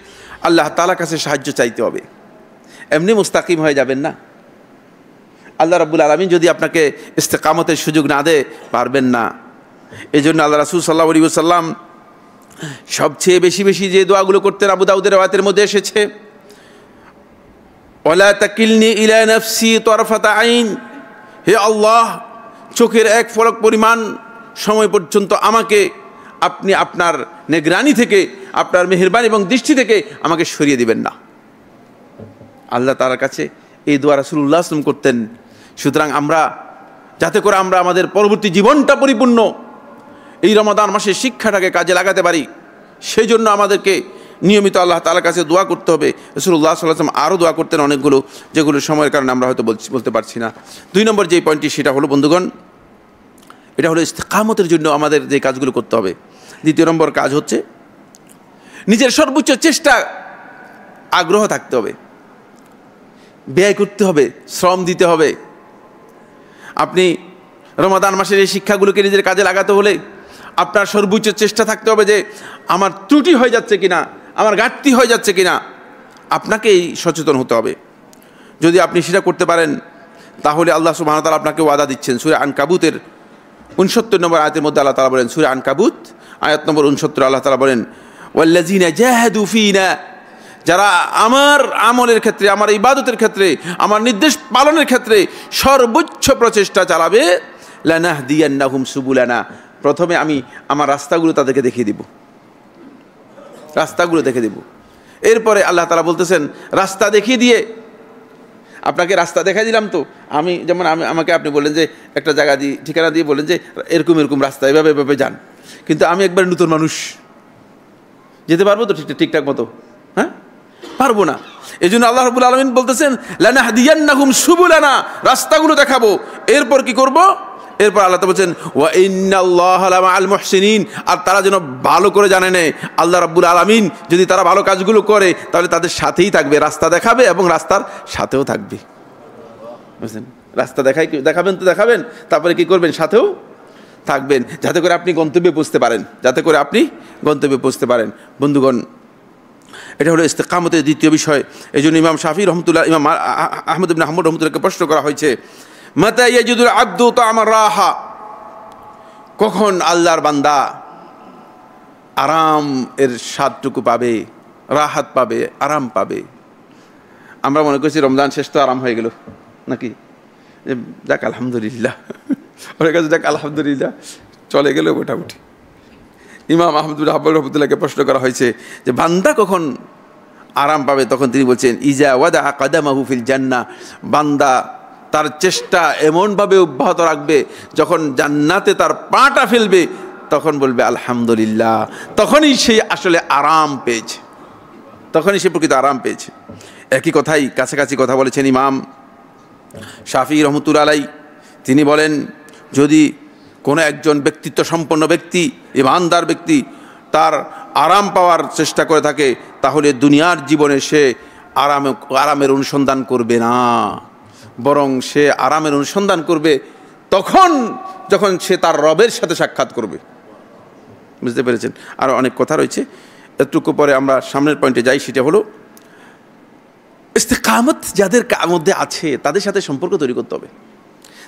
আল্লাহ তাআলার কাছে সাহায্য চাইতে হবে। এমনি মুস্তাকিম হয়ে যাবেন না। আল্লাহ রাব্বুল আলামিন যদি আপনাকে ইস্তেকামতের সুযোগ না দেয়, পারবেন না। এই জন্য আল্লাহ রাসূল সাল্লাল্লাহু আলাইহি ওয়াসাল্লাম সবচেয়ে বেশি বেশি যে দোয়াগুলো করতেন, আবু দাউদের রওয়ায়াতের মধ্যে এসেছে, ওয়ালা তাকিলনি ইলা নাফসি তারফাতা আইন, হে আল্লাহ, চোখের এক পলক পরিমাণ সময় পর্যন্ত আমাকে আপনি আপনার নিগরানি থেকে, আপনার মেহেরবানি এবং দৃষ্টি থেকে আমাকে সরিয়ে দিবেন না। আল্লাহ তাআলার কাছে এই দোয়া রাসূলুল্লাহ সাল্লাল্লাহু আলাইহি ওয়াসাল্লাম করতেন। সুতরাং আমরা যাতে করে আমরা আমাদের পরবর্তী জীবনটা পরিপূর্ণ এই রমাদান মাসের শিক্ষাটাকে কাজে লাগাতে পারি, সেই জন্য আমাদেরকে নিয়মিত আল্লাহ তাআলার কাছে দোয়া করতে হবে। রাসূলুল্লাহ সাল্লাল্লাহু আলাইহি ওয়াসাল্লাম আরও দোয়া করতেন অনেকগুলো, যেগুলো সময়ের কারণে আমরা হয়তো বলতে পারছি না। 2 নম্বর যে পয়েন্টটি, সেটা হলো বন্ধুগণ, এটা হলো ইস্তেকামতের জন্য আমাদের যে কাজগুলো করতে হবে। 2 নম্বর কাজ হচ্ছে নিজের সর্বোচ্চ চেষ্টা, আগ্রহ থাকতে হবে, ব্যয় করতে হবে, শ্রম দিতে হবে। আপনি রমাদান মাসের এই শিক্ষাগুলোকে নিজের কাজে লাগাতে হলে আপনার সর্বোচ্চ চেষ্টা থাকতে হবে যে আমার ত্রুটি হয়ে যাচ্ছে কিনা, আমার ঘাটতি হয়ে যাচ্ছে কিনা, আপনাকেই সচেতন হতে হবে। যদি আপনি সেটা করতে পারেন, তাহলে আল্লাহ সুবহানাহু ওয়া তাআলা আপনাকে ওয়াদা দিচ্ছেন। সূরা আনকাবুতের 69 নম্বর আয়াতের মধ্যে আল্লাহ তাআলা বলেন, সূরা আনকাবুত আয়াত নম্বর 69, আল্লাহ তাআলা বলেন, ওয়াল্লাযীনা জাহাদু ফীনা, যারা আমার আমলের ক্ষেত্রে, আমার ইবাদতের ক্ষেত্রে, আমার নির্দেশ পালনের ক্ষেত্রে সর্বোচ্চ প্রচেষ্টা চালাবে, লানাহদিয়ান্নাহুম সুবুলানা, প্রথমে আমি আমার রাস্তাগুলো তাদেরকে দেখিয়ে দিব, রাস্তাগুলো দেখে দিব। এরপরে আল্লাহ তাআলা বলতেছেন, রাস্তা দেখিয়ে দিয়ে, আপনাকে রাস্তা দেখাই দিলাম তো, আমি যেমন আমাকে আপনি বললেন যে একটা জায়গা দিয়ে ঠিকানা দিয়ে বললেন যে এরকম এরকম রাস্তা, এভাবে এভাবে যান, কিন্তু আমি একবার নতুন মানুষ, যেতে পারবো তো ঠিকঠাক মতো? হ্যাঁ, পারবো না। এই জন্য আল্লাহ রাব্বুল আলামিন বলতেছেন, লানাহদিয়ান্নাহুম সুবুলানা, রাস্তাগুলো দেখাবো। এরপর কি করব? এরপর আল্লাহ তো বলছেন ওয়া ইন্নাল্লাহা লামাআল মুহসিনিন, আর তারা যেন ভালো করে জানে নেয় আল্লাহ রাব্বুল আলামিন যদি তারা ভালো কাজগুলো করে তাহলে তাদের সাথেই থাকবে, রাস্তা দেখাবে এবং রাস্তার সাথেও থাকবে। বুঝলেন, রাস্তা দেখাবেন তো দেখাবেন, তারপরে কি করবেন, সাথেও থাকবেন, যাতে করে আপনি গন্তব্যে পৌঁছতে পারেন, যাতে করে আপনি গন্তব্যে পৌঁছতে পারেন। বন্ধুগণ, এটা হলো ইস্তেকামতের দ্বিতীয় বিষয়। এই জন্য ইমাম শাফি রহমতুল্লাহ, ইমাম আহমদ ইবনে হাম্বল রহমতুল্লাহকে প্রশ্ন করা হয়েছে, মাতা ইয়াজিদুল আবদু তা'আমার রাহা, কখন আল্লাহর বান্দা আরাম এর স্বাদটুকু পাবে, রাহাত পাবে, আরাম পাবে। আমরা মনে করছি রমজান শেষ তো আরাম হয়ে গেল নাকি, যাক আলহামদুলিল্লাহ, ওর কাছে যাক আলহামদুলিল্লাহ চলে গেল মোটামুটি। ইমাম আহমদ ইবনে হাম্বল রহমতুল্লাহকে প্রশ্ন করা হয়েছে যে বান্দা কখন আরাম পাবে, তখন তিনি বলছেন ইজা ওয়াদা কাদামাহু ফিল জান্নাহ, বান্দা তার চেষ্টা এমনভাবে অব্যাহত রাখবে যখন জান্নাতে তার পাটা ফেলবে তখন বলবে আলহামদুলিল্লাহ, তখনই সে আসলে আরাম পেয়েছে, তখনই সে প্রকৃত আরাম পেয়েছে। একই কথাই কাছাকাছি কথা বলেছেন ইমাম শাফি রহমতুল্লাহ আলাই। তিনি বলেন যদি কোনো একজন ব্যক্তিত্ব সম্পন্ন ব্যক্তি, ইমানদার ব্যক্তি তার আরাম পাওয়ার চেষ্টা করে থাকে, তাহলে দুনিয়ার জীবনে সে আরামের অনুসন্ধান করবে না, বরং সে আরামের অনুসন্ধান করবে তখন যখন সে তার রবের সাথে সাক্ষাৎ করবে। বুঝতে পেরেছেন? আরও অনেক কথা রয়েছে, এতটুকু পরে আমরা সামনের পয়েন্টে যাই। সেটা হলো ইস্তেকামত যাদের মধ্যে আছে তাদের সাথে সম্পর্ক তৈরি করতে হবে,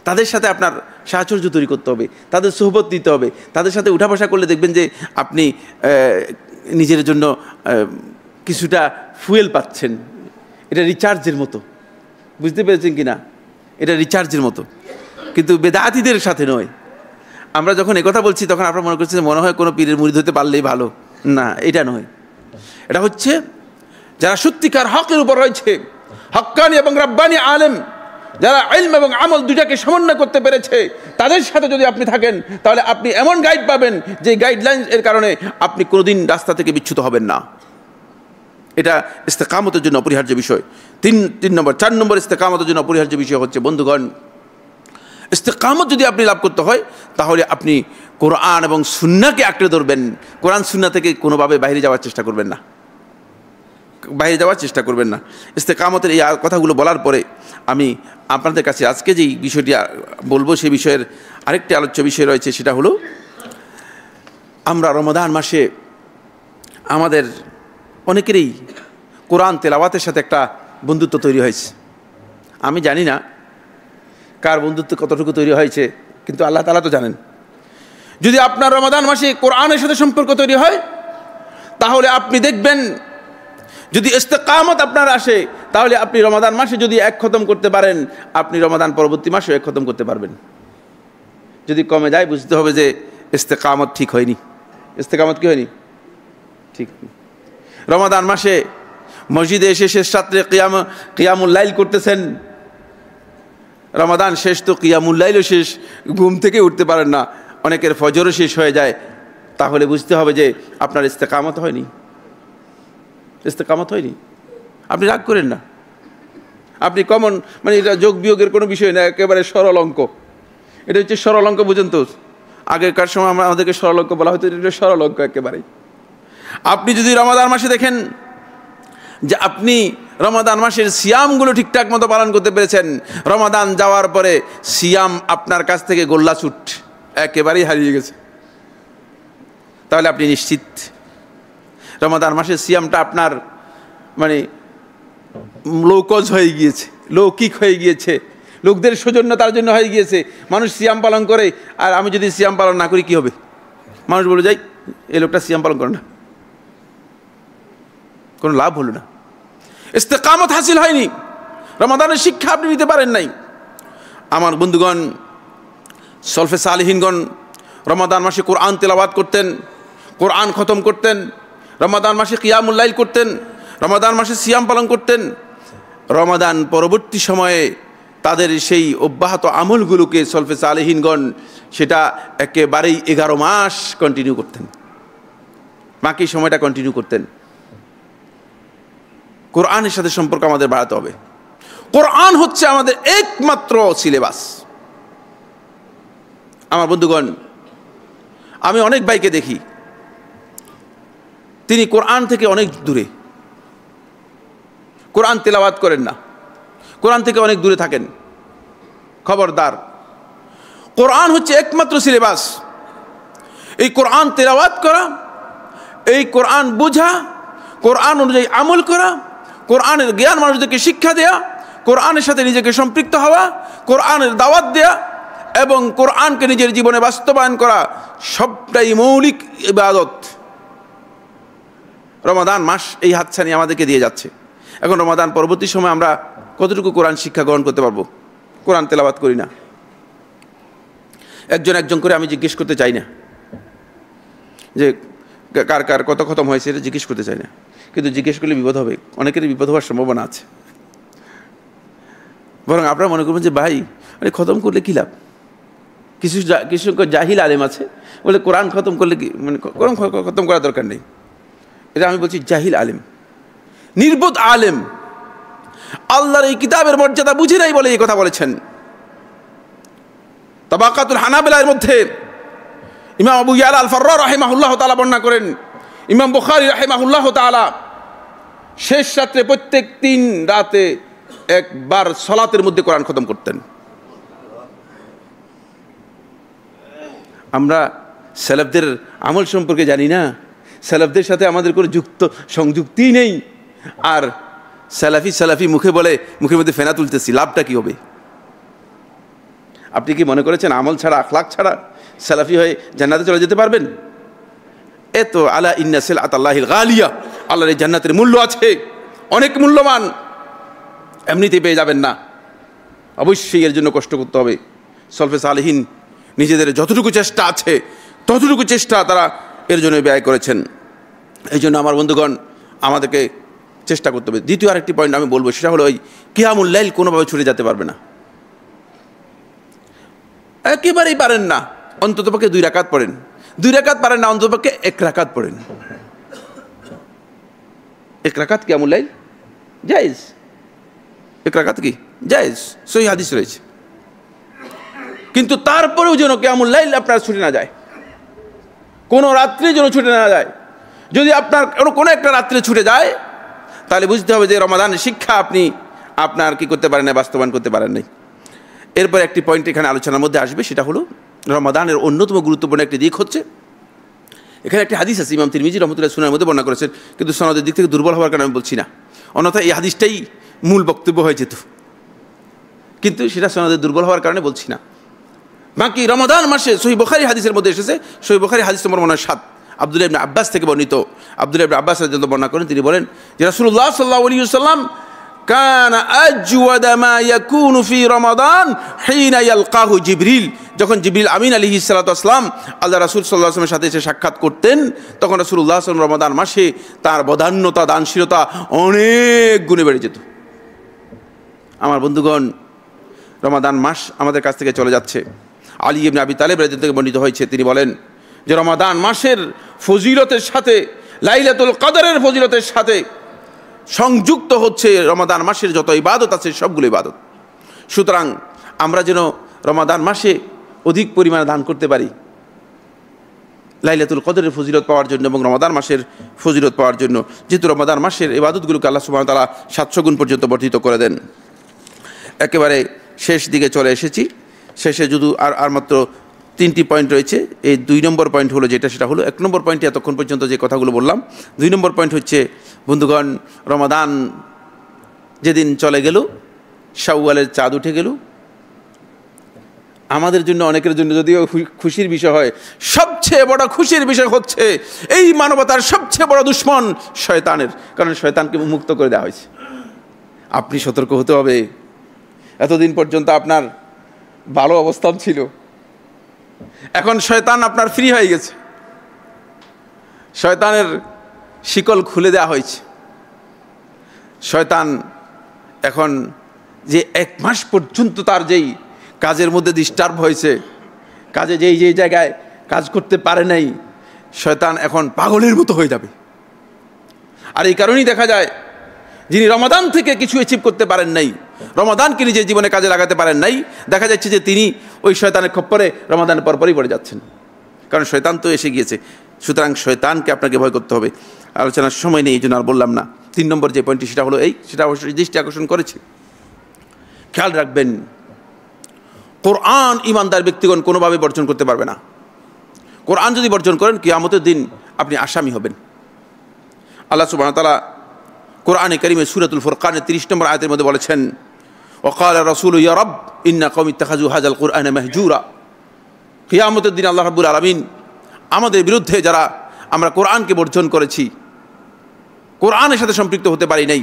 তাদের সাথে আপনার সাহচর্য তৈরি করতে হবে, তাদের সোহবত দিতে হবে, তাদের সাথে উঠা বসা করলে দেখবেন যে আপনি নিজের জন্য কিছুটা ফুয়েল পাচ্ছেন, এটা রিচার্জের মতো। বুঝতে পেরেছেন কি না? এটা রিচার্জের মতো, কিন্তু বেদাতীদের সাথে নয়। আমরা যখন একথা বলছি তখন আপনারা মনে করছেন মনে হয় কোনো পীরের মুরিদ হতে পারলেই ভালো, না, এটা নয়। এটা হচ্ছে যারা সত্যিকার হকের উপর রয়েছে, হক্কানি এবং রাব্বানি আলেম, যারা ইলম এবং আমল দুটাকে সমন্বয় করতে পেরেছে, তাদের সাথে যদি আপনি থাকেন তাহলে আপনি এমন গাইড পাবেন যে গাইডলাইন এর কারণে আপনি কোনোদিন রাস্তা থেকে বিচ্যুত হবেন না। এটা ইস্তেকামতের জন্য অপরিহার্য বিষয়। 4 নম্বর ইস্তেকামতের জন্য অপরিহার্য বিষয় হচ্ছে বন্ধুগণ, ইস্তেকামত যদি আপনি লাভ করতে হয় তাহলে আপনি কোরআন এবং সুন্নাহকে আঁকড়ে ধরবেন। কোরআন সুন্নাহ থেকে কোনোভাবে বাইরে যাওয়ার চেষ্টা করবেন না, ইস্তেকামতের এই কথাগুলো বলার পরে আমি আপনাদের কাছে আজকে যেই বিষয়টি বলবো সেই বিষয়ের আরেকটি আলোচ্য বিষয় রয়েছে। সেটা হলো আমরা রমাদান মাসে আমাদের অনেকেরই কোরআন তেলাওয়াতের সাথে একটা বন্ধুত্ব তৈরি হয়েছে। আমি জানি না কার বন্ধুত্ব কতটুকু তৈরি হয়েছে, কিন্তু আল্লাহ তাআলা তো জানেন। যদি আপনার রমাদান মাসে কোরআনের সাথে সম্পর্ক তৈরি হয় তাহলে আপনি দেখবেন যদি ইস্তেকামত আপনার আসে তাহলে আপনি রমাদান মাসে যদি 1 খতম করতে পারেন, আপনি রমাদান পরবর্তী মাসেও 1 খতম করতে পারবেন। যদি কমে যায় বুঝতে হবে যে ইস্তেকামত ঠিক হয়নি। ইস্তেকামত কি হয়নি? ঠিক। রমাদান মাসে মসজিদে এসে শেষ রাত্রে কিয়ামুল লাইল করতেছেন, রমাদান শেষ তো কিয়ামুল লাইলও শেষ, ঘুম থেকে উঠতে পারেন না, অনেকের ফজরও শেষ হয়ে যায়, তাহলে বুঝতে হবে যে আপনার ইস্তেকামত হয়নি। ইস্তেকামত হয়নি। আপনি রাগ করেন না, আপনি কমন মানে এটা যোগ বিয়োগের কোনো বিষয় না, একেবারে সরল অঙ্ক। এটা হচ্ছে সরল অঙ্ক, বুঝেন তো? আগেকার সময় আমাদেরকে সরল অঙ্ক বলা হতো, এটা সরল অঙ্ক একেবারেই। আপনি যদি রমাদান মাসে দেখেন যে আপনি রমাদান মাসের সিয়ামগুলো ঠিকঠাক মতো পালন করতে পেরেছেন, রমাদান যাওয়ার পরে সিয়াম আপনার কাছ থেকে গোল্লাছুট একেবারেই হারিয়ে গেছে, তাহলে আপনি নিশ্চিত রমাদান মাসের সিয়ামটা আপনার মানে লৌকজ হয়ে গিয়েছে, লৌকিক হয়ে গিয়েছে, লোকদের সৌজন্যতার জন্য হয়ে গিয়েছে। মানুষ সিয়াম পালন করে, আর আমি যদি সিয়াম পালন না করি কি হবে? মানুষ বলে যাই এই লোকটা সিয়াম পালন করে না, কোনো লাভ হলো না, ইস্তেকামত হাসিল হয়নি, রমাদানের শিক্ষা আপনি নিতে পারেন নাই। আমার বন্ধুগণ, সলফে সালিহিনগণ রমাদান মাসে কোরআন তেলাওয়াত করতেন, কোরআন খতম করতেন, রমাদান মাসে কিয়ামুল লাইল করতেন, রমাদান মাসে সিয়াম পালন করতেন। রমাদান পরবর্তী সময়ে তাদের সেই অব্যাহত আমলগুলোকে সলফে সালেহিনগণ সেটা একেবারেই 11 মাস কন্টিনিউ করতেন, বাকি সময়টা কন্টিনিউ করতেন। কোরআনের সাথে সম্পর্ক আমাদের বাড়াতে হবে। কোরআন হচ্ছে আমাদের একমাত্র সিলেবাস। আমার বন্ধুগণ, আমি অনেক ভাইকে দেখি তিনি কোরআন থেকে অনেক দূরে, কোরআন তেলাওয়াত করেন না, কোরআন থেকে অনেক দূরে থাকেন। খবরদার, কোরআন হচ্ছে একমাত্র সিলেবাস। এই কোরআন তেলাওয়াত করা, এই কোরআন বোঝা, কোরআন অনুযায়ী আমল করা, কোরআনের জ্ঞান মানুষদেরকে শিক্ষা দেয়া, কোরআনের সাথে নিজেকে সম্পৃক্ত হওয়া, কোরআনের দাওয়াত দেয়া এবং কোরআনকে নিজের জীবনে বাস্তবায়ন করা সবটাই মৌলিক ইবাদত। রমাদান মাস এই হাতছানি আমাদেরকে দিয়ে যাচ্ছে। এখন রমাদান পরবর্তী সময় আমরা কতটুকু কোরআন শিক্ষা গ্রহণ করতে পারবো? কোরআন তেলাওয়াত করি না, একজন করে আমি জিজ্ঞেস করতে চাই না যে কার কার কত খতম হয়েছে, এটা জিজ্ঞেস করতে চাই না, কিন্তু জিজ্ঞেস করলে বিপদ হবে, অনেকেরই বিপদ হওয়ার সম্ভাবনা আছে। বরং আপনারা মনে করবেন যে ভাই আরে খতম করলে কী লাভ? কিছু জাহিল আলেম আছে বলে কোরআন খতম করলে কি, মানে কোরআন খতম করার দরকার নেই। এটা আমি বলছি জাহিল আলেম, নির্বোধ আলেম, আল্লাহর এই কিতাবের মর্যাদা বুঝে নাই বলে এই কথা বলেছেন। তাবাকাতুল হানাবিলার মধ্যে ইমাম আবু ইয়ালা আল ফাররা রাহিমাহুল্লাহ তাআলা বর্ণনা করেন, ইমাম বুখারী রাহিমাহুল্লাহ তাআলা শেষ রাত্রে প্রত্যেক 3 রাতে একবার সালাতের মধ্যে কোরআন খতম করতেন। আমরা সালাফদের আমল সম্পর্কে জানি না, সালাফদের সাথে আমাদের কোনো সংযুক্তি নেই, আর সালাফি মুখে বলে, মুখের মধ্যে ফেনা তুলতেছি, লাভটা কি হবে? আপনি কি মনে করেছেন আমল ছাড়া, আখলাক ছাড়া সালাফি হয়ে জান্নাতে চলে যেতে পারবেন? এত আলা ইন্না সিলআতাল্লাহিল গালিয়া, আল্লাহর এই জান্নাতের মূল্য আছে, অনেক মূল্যবান, এমনিতেই পেয়ে যাবেন না, অবশ্যই এর জন্য কষ্ট করতে হবে। সলফে সালেহিন নিজেদের যতটুকু চেষ্টা আছে ততটুকু চেষ্টা তারা এর জন্য ব্যয় করেছেন। এই জন্য আমার বন্ধুগণ আমাদেরকে চেষ্টা করতে হবে। দ্বিতীয় আরেকটি পয়েন্ট আমি বলবো, সেটা হলো ওই কিয়ামুল লাইল কোনোভাবে ছুটে যেতে পারবে না, একেবারেই পারেন না। অন্ততপক্ষে 2 রাকাত পড়েন, 2 রাকাত পারেন না অন্ততপক্ষে 1 রাকাত পড়েন। 1 রাকাত কিয়ামুল লাইল জায়েজ, 1 রাকাত কি জায়েজ, সহিহ হাদিস রয়েছে। কিন্তু তারপরেও যেন কিয়ামুল লাইল আপনার ছুটে না যায়, কোনো রাত্রে যেন ছুটে না যায়। যদি আপনার কোনো একটা রাত্রে ছুটে যায় তাহলে বুঝতে হবে যে রমাদানের শিক্ষা আপনি আপনার কি করতে পারেন না, বাস্তবায়ন করতে পারেন নাই। এরপর একটি পয়েন্ট এখানে আলোচনার মধ্যে আসবে, সেটা হলো রমাদানের অন্যতম গুরুত্বপূর্ণ একটি দিক হচ্ছে, এখানে একটি হাদিস আছে ইমাম তিরমিজি রহমতুল্লাহ সুনানের মধ্যে বর্ণনা করেছেন, কিন্তু সনদের দিক থেকে দুর্বল হওয়ার কারণে আমি বলছি না, অন্যথায় এই হাদিসটাই মূল বক্তব্য হয়ে যেত, কিন্তু সেটা সনদের দুর্বল হওয়ার কারণে বলছি না। বাকি রমাদান মাসে সহিহ বুখারী হাদিসের মধ্যে এসেছে, সহিহ বুখারী হাদিস নম্বর 7 আব্দুল্লাহ ইবনে আব্বাস থেকে বর্ণিত। আব্দুল্লাহ ইবনে আব্বাস রাদিয়াল্লাহু বর্ণনা করেন, তিনি বলেন যে রাসূলুল্লাহ সাল্লাল্লাহু আলাইহি ওয়াসাল্লাম কানা আজওয়াদা মা ইয়াকুনু ফি রমাদান হিনা ইয়ালকাহু জিবরিল, যখন জিবরিল আমিন আলাইহিস সালাতু ওয়াসসালাম আল্লাহ রাসূল সাল্লাল্লাহু আলাইহি ওয়াসাল্লামের সাথে এসে সাক্ষাৎ করতেন, তখন রাসূলুল্লাহ সাল্লাল্লাহু আলাইহি ওয়াসাল্লাম রমাদান মাসে তার বদান্যতা, দানশীলতা অনেক গুণে বেড়ে যেত। আমার বন্ধুগণ, রমাদান মাস আমাদের কাছ থেকে চলে যাচ্ছে। আলী ইবনে আবি তালেব রাদিয়াল্লাহু থেকে বর্ণিত হয়েছে, তিনি বলেন যে রমাদান মাসের ফজিলতের সাথে লাইলাতুল কদরের ফজিলতের সাথে সংযুক্ত হচ্ছে রমাদান মাসের যত ইবাদত আছে সবগুলো ইবাদত। সুতরাং আমরা যেন রমাদান মাসে অধিক পরিমাণে দান করতে পারি লাইলাতুল কদরের ফজিলত পাওয়ার জন্য এবং রমাদান মাসের ফজিলত পাওয়ার জন্য, যেহেতু রমাদান মাসের ইবাদতগুলোকে আল্লাহ সুবহানাহু ওয়া তাআলা 700 গুণ পর্যন্ত বর্ধিত করে দেন। একেবারে শেষ দিকে চলে এসেছি, শেষে যদি আর মাত্র 3টি পয়েন্ট রয়েছে। এই 2 নম্বর পয়েন্ট হলো যেটা, সেটা হলো 1 নম্বর পয়েন্টে এতক্ষণ পর্যন্ত যে কথাগুলো বললাম, 2 নম্বর পয়েন্ট হচ্ছে বন্ধুগণ, রমাদান যেদিন চলে গেল, শাওয়ালের চাঁদ উঠে গেল, আমাদের জন্য অনেকের জন্য যদিও খুশির বিষয় হয়, সবচেয়ে বড় খুশির বিষয় হচ্ছে এই মানবতার সবচেয়ে বড় দুশ্মন শয়তানের, কারণ শয়তানকে মুক্ত করে দেওয়া হয়েছে। আপনি সতর্ক হতে হবে। এতদিন পর্যন্ত আপনার ভালো অবস্থান ছিল, এখন শয়তান আপনার ফ্রি হয়ে গেছে, শয়তানের শিকল খুলে দেওয়া হয়েছে। শয়তান এখন যে 1 মাস পর্যন্ত তার যেই কাজের মধ্যে ডিস্টার্ব হয়েছে, কাজে যেই জায়গায় কাজ করতে পারে নাই, শয়তান এখন পাগলের মতো হয়ে যাবে। আর এই কারণেই দেখা যায় যিনি রমাদান থেকে কিছু অ্যাচিভ করতে পারেন নাই, রমাদানকে নিজের জীবনে কাজে লাগাতে পারেন নাই, দেখা যাচ্ছে যে তিনি ওই শয়তানের খপ্পরে রমাদানের পরপরই পড়ে যাচ্ছেন, কারণ শয়তান তো এসে গিয়েছে। সুতরাং শয়তানকে আপনাকে ভয় করতে হবে। আলোচনার সময় নেই, এই জন্য আর বললাম না। 3 নম্বর যে পয়েন্টটি সেটা হলো সেটা অবশ্যই দৃষ্টি আকর্ষণ করেছে। খেয়াল রাখবেন, কোরআন ইমানদার ব্যক্তিগণ কোনোভাবে বর্জন করতে পারবে না। কোরআন যদি বর্জন করেন, কিয়ামতের দিন আপনি আসামি হবেন। আল্লাহ সুবহানাহু ওয়া তাআলা কোরআনে কারীমে সূরাতুল ফুরকানের 30 নম্বর আয়াতের মধ্যে বলেছেন, ওয়াকালা রাসূলু ইয়া রাব ইন্না কওমি ইত্তাখাযু হাযাল কুরআনা মাহজুরা। কিয়ামতের দিন আল্লাহ রাব্বুল আলামিন আমাদের বিরুদ্ধে যারা আমরা কোরআনকে বর্জন করেছি, কোরআনের সাথে সম্পৃক্ত হতে পারি নাই,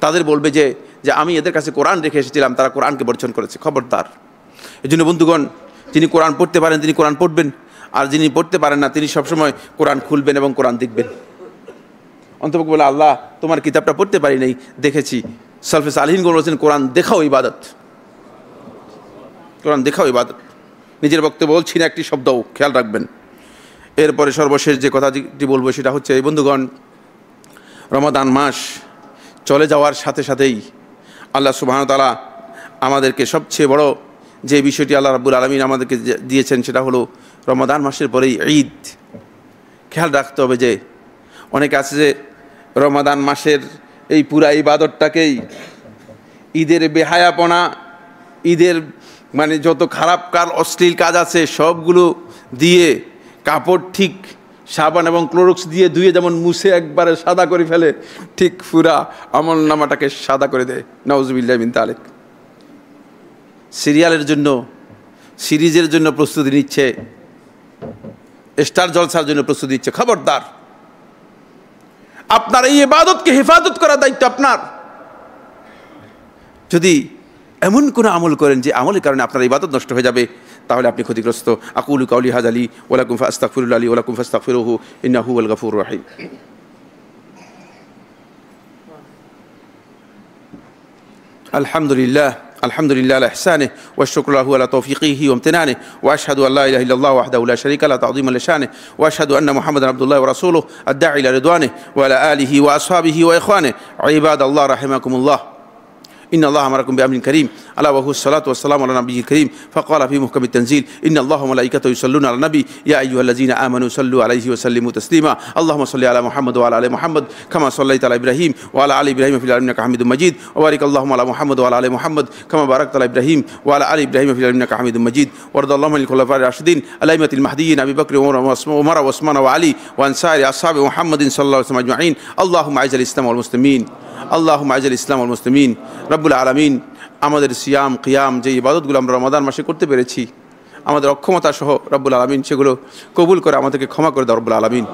তাদের বলবে যে আমি এদের কাছে কোরআন রেখে এসেছিলাম, তারা কোরআনকে বর্জন করেছে। খবরদার। এই জন্য বন্ধুগণ, যিনি কোরআন পড়তে পারেন তিনি কোরআন পড়বেন, আর যিনি পড়তে পারেন না তিনি সবসময় কোরআন খুলবেন এবং কোরআন দেখবেন। অন্তপক্ষে বলে, আল্লাহ তোমার কিতাবটা পড়তে পারি নাই, দেখেছি। সালফে সালিহিনগণ বলেছেন, কোরআন দেখাও ইবাদত, কোরআন দেখাও ইবাদত। নিজের বক্তব্য বলছি না একটি শব্দও, খেয়াল রাখবেন। এরপরে সর্বশেষ যে কথাটি বলবো সেটা হচ্ছে, এই বন্ধুগণ, রমাদান মাস চলে যাওয়ার সাথে সাথেই আল্লাহ সুবহানাহু ওয়া তাআলা আমাদেরকে সবচেয়ে বড় যে বিষয়টি আল্লাহ রাব্বুল আলামিন আমাদেরকে দিয়েছেন সেটা হলো রমাদান মাসের পরেই ঈদ। খেয়াল রাখতে হবে যে অনেকে আছে যে রমাদান মাসের এই পুরা ইবাদতটাকেই ঈদের বেহায়াপনা, ঈদের মানে যত খারাপ কাজ, অশ্লীল কাজ আছে সবগুলো দিয়ে কাপড় ঠিক সাবান এবং ক্লোরক্স দিয়ে ধুয়ে যেমন মুছে একবারে সাদা করে ফেলে, ঠিক পুরা আমল নামাটাকে সাদা করে দেয়। নাউজুবিল্লাহ মিন যালিক। সিরিয়ালের জন্য, সিরিজের জন্য প্রস্তুতি নিচ্ছে, স্টার জলসার জন্য প্রস্তুতি নিচ্ছে। খবরদার, আপনার এই ইবাদতকে হেফাজত করার দায়িত্ব আপনার। যদি এমন কোনো আমল করেন যে আমলের কারণে আপনার ইবাদত নষ্ট হয়ে যাবে, তাহলে আপনি ক্ষতিগ্রস্ত। আকুলু কাউলি হাযা লি ওয়া লাকুম ফাস্তাগফিরুল্লাহ লি ওয়া লাকুম ফাস্তাগফিরুহু ইন্নাহু হুয়াল গফুরুর রহিম। আলহামদুলিল্লাহ আলহামদুলিল্লাহ আলা ইহসানিহি ওয়া শুকরু লাহু আলা তাওফীকিহি ওয়া ইমতিনানিহি ওয়া আশহাদু আল্লা ইলাহা ইল্লাল্লাহু ওয়াহদাহু লা শারীকা লাহু তা'যীমান লিশানিহি ওয়া আশহাদু আন্না মুহাম্মাদান আবদুল্লাহি ওয়া রাসূলুহু আদ-দাঈ ইলা রিদওয়ানিহি ওয়া আলা আলিহি ওয়া আসহাবিহি ওয়া ইখওয়ানিহি ইবাদাল্লাহ রাহিমাকুমুল্লাহ। إن الله أمركم بأمر كريم ألا وهو الصلاة والسلام على نبيه الكريم فقال في محكم التنزيل إن الله وملائكته يصلون على النبي يا أيها الذين آمنوا صلوا عليه وسلموا تسليما اللهم صل على محمد وعلى آل محمد كما صليت على إبراهيم وعلى آل إبراهيم في العالمين إنك حميد مجيد وبارك اللهم على محمد وعلى آل محمد كما باركت على إبراهيم وعلى آل إبراهيم في العالمين إنك حميد مجيد وارض اللهم عن الخلفاء الراشدين الأئمة المهديين أبي بكر وعمر وعثمان وعلي وعن سائر أصحاب محمد صلى الله عليه وسلم أجمعين اللهم أعز الإسلام والمسلمين اللهم أعز الإسلام والمسلمين رب العالمين। আমাদের সিয়াম কিয়াম যে ইবাদতগুলো আমরা রমাদান মাসে করতে পেরেছি, আমাদের অক্ষমতা সহ রব্বুল আলামিন সেগুলো কবুল করে আমাদেরকে ক্ষমা করে দাও রব্বুল আলামিন।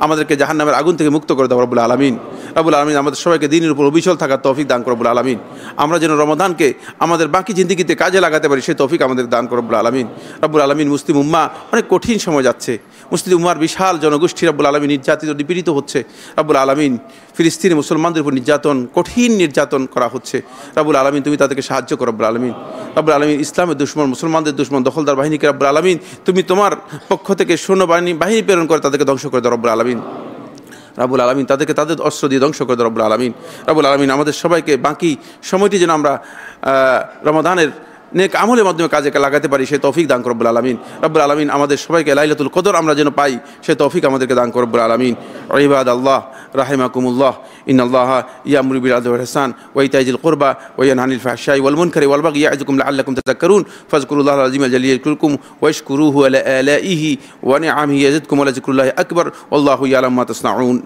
আমাদেরকে জাহান্নামের আগুন থেকে মুক্ত করে দাও রব্বুল আলামিন। রব্বুল আলামিন আমাদের সবাইকে দ্বীনের উপর অবিচল থাকার তৌফিক দান করো রব্বুল আলামিন। আমরা যেন রমাদানকে আমাদের বাকি জিন্দেগিতে কাজে লাগাতে পারি সেই তৌফিক আমাদের দান করো রব্বুল আলামিন। রব্বুল আলামিন, মুসলিম উম্মাহ অনেক কঠিন সময় যাচ্ছে, মুসলিম উম্মাহর বিশাল জনগোষ্ঠী রব্বুল আলামিন নির্যাতিত নিপীড়িত হচ্ছে রব্বুল আলামিন। ফিলিস্তিনি মুসলমানদের উপর নির্যাতন, কঠিন নির্যাতন করা হচ্ছে রব্বুল আলামিন, তুমি তাদেরকে সাহায্য করো রব্বুল আলামিন। রব্বুল আলামিন, ইসলামের দুশমন, মুসলমানদের দুশমন দখলদার বাহিনীকে রব্বুল আলামিন তুমি তোমার পক্ষ থেকে সৈন্যবাহিনী প্রেরণ করে তাদেরকে ধ্বংস করে দাও রব্বুল আলামিন। রব্বুল আলামিন তাদেরকে তাদের অস্ত্র দিয়ে ধ্বংস করে দাও রব্বুল আলামিন। রব্বুল আলামিন আমাদের সবাইকে বাকি সময়টি যেন আমরা রমাদানের নেক আমলের মাধ্যমে কাজে লাগাতে পারি সেই তৌফিক দান করো রব্বুল আলামিন। রব্বুল আলামিন আমাদের সবাইকে লাইলাতুল কদর আমরা যেন পাই সেই তৌফিক আমাদেরকে দান করো রব্বুল আলামিন। ইবাদাল্লাহ রাহিমাকুমুল্লাহ ইন্নাল্লাহা ইয়ামুরু বিল আদলি ওয়াল ইহসান ওয়া ইতাইজিল কুরবা ওয়া ইয়ানহা আনিল ফাহশাই ওয়াল মুনকারি ওয়াল বাগই ইয়া'iযুকুম লাআল্লাকুম তাযাক্কারুন ফাযকুরুল্লাহাল আযীম আল জালিল ইয়াযকুরকুম ওয়াশকুরুহু আলা আলাইহি ওয়া নি'আমিহি ইয়াজিদকুম ওয়া লাযিকরুল্লাহি আকবার ওয়াল্লাহু ইয়া'লামু মা তাসনাউন।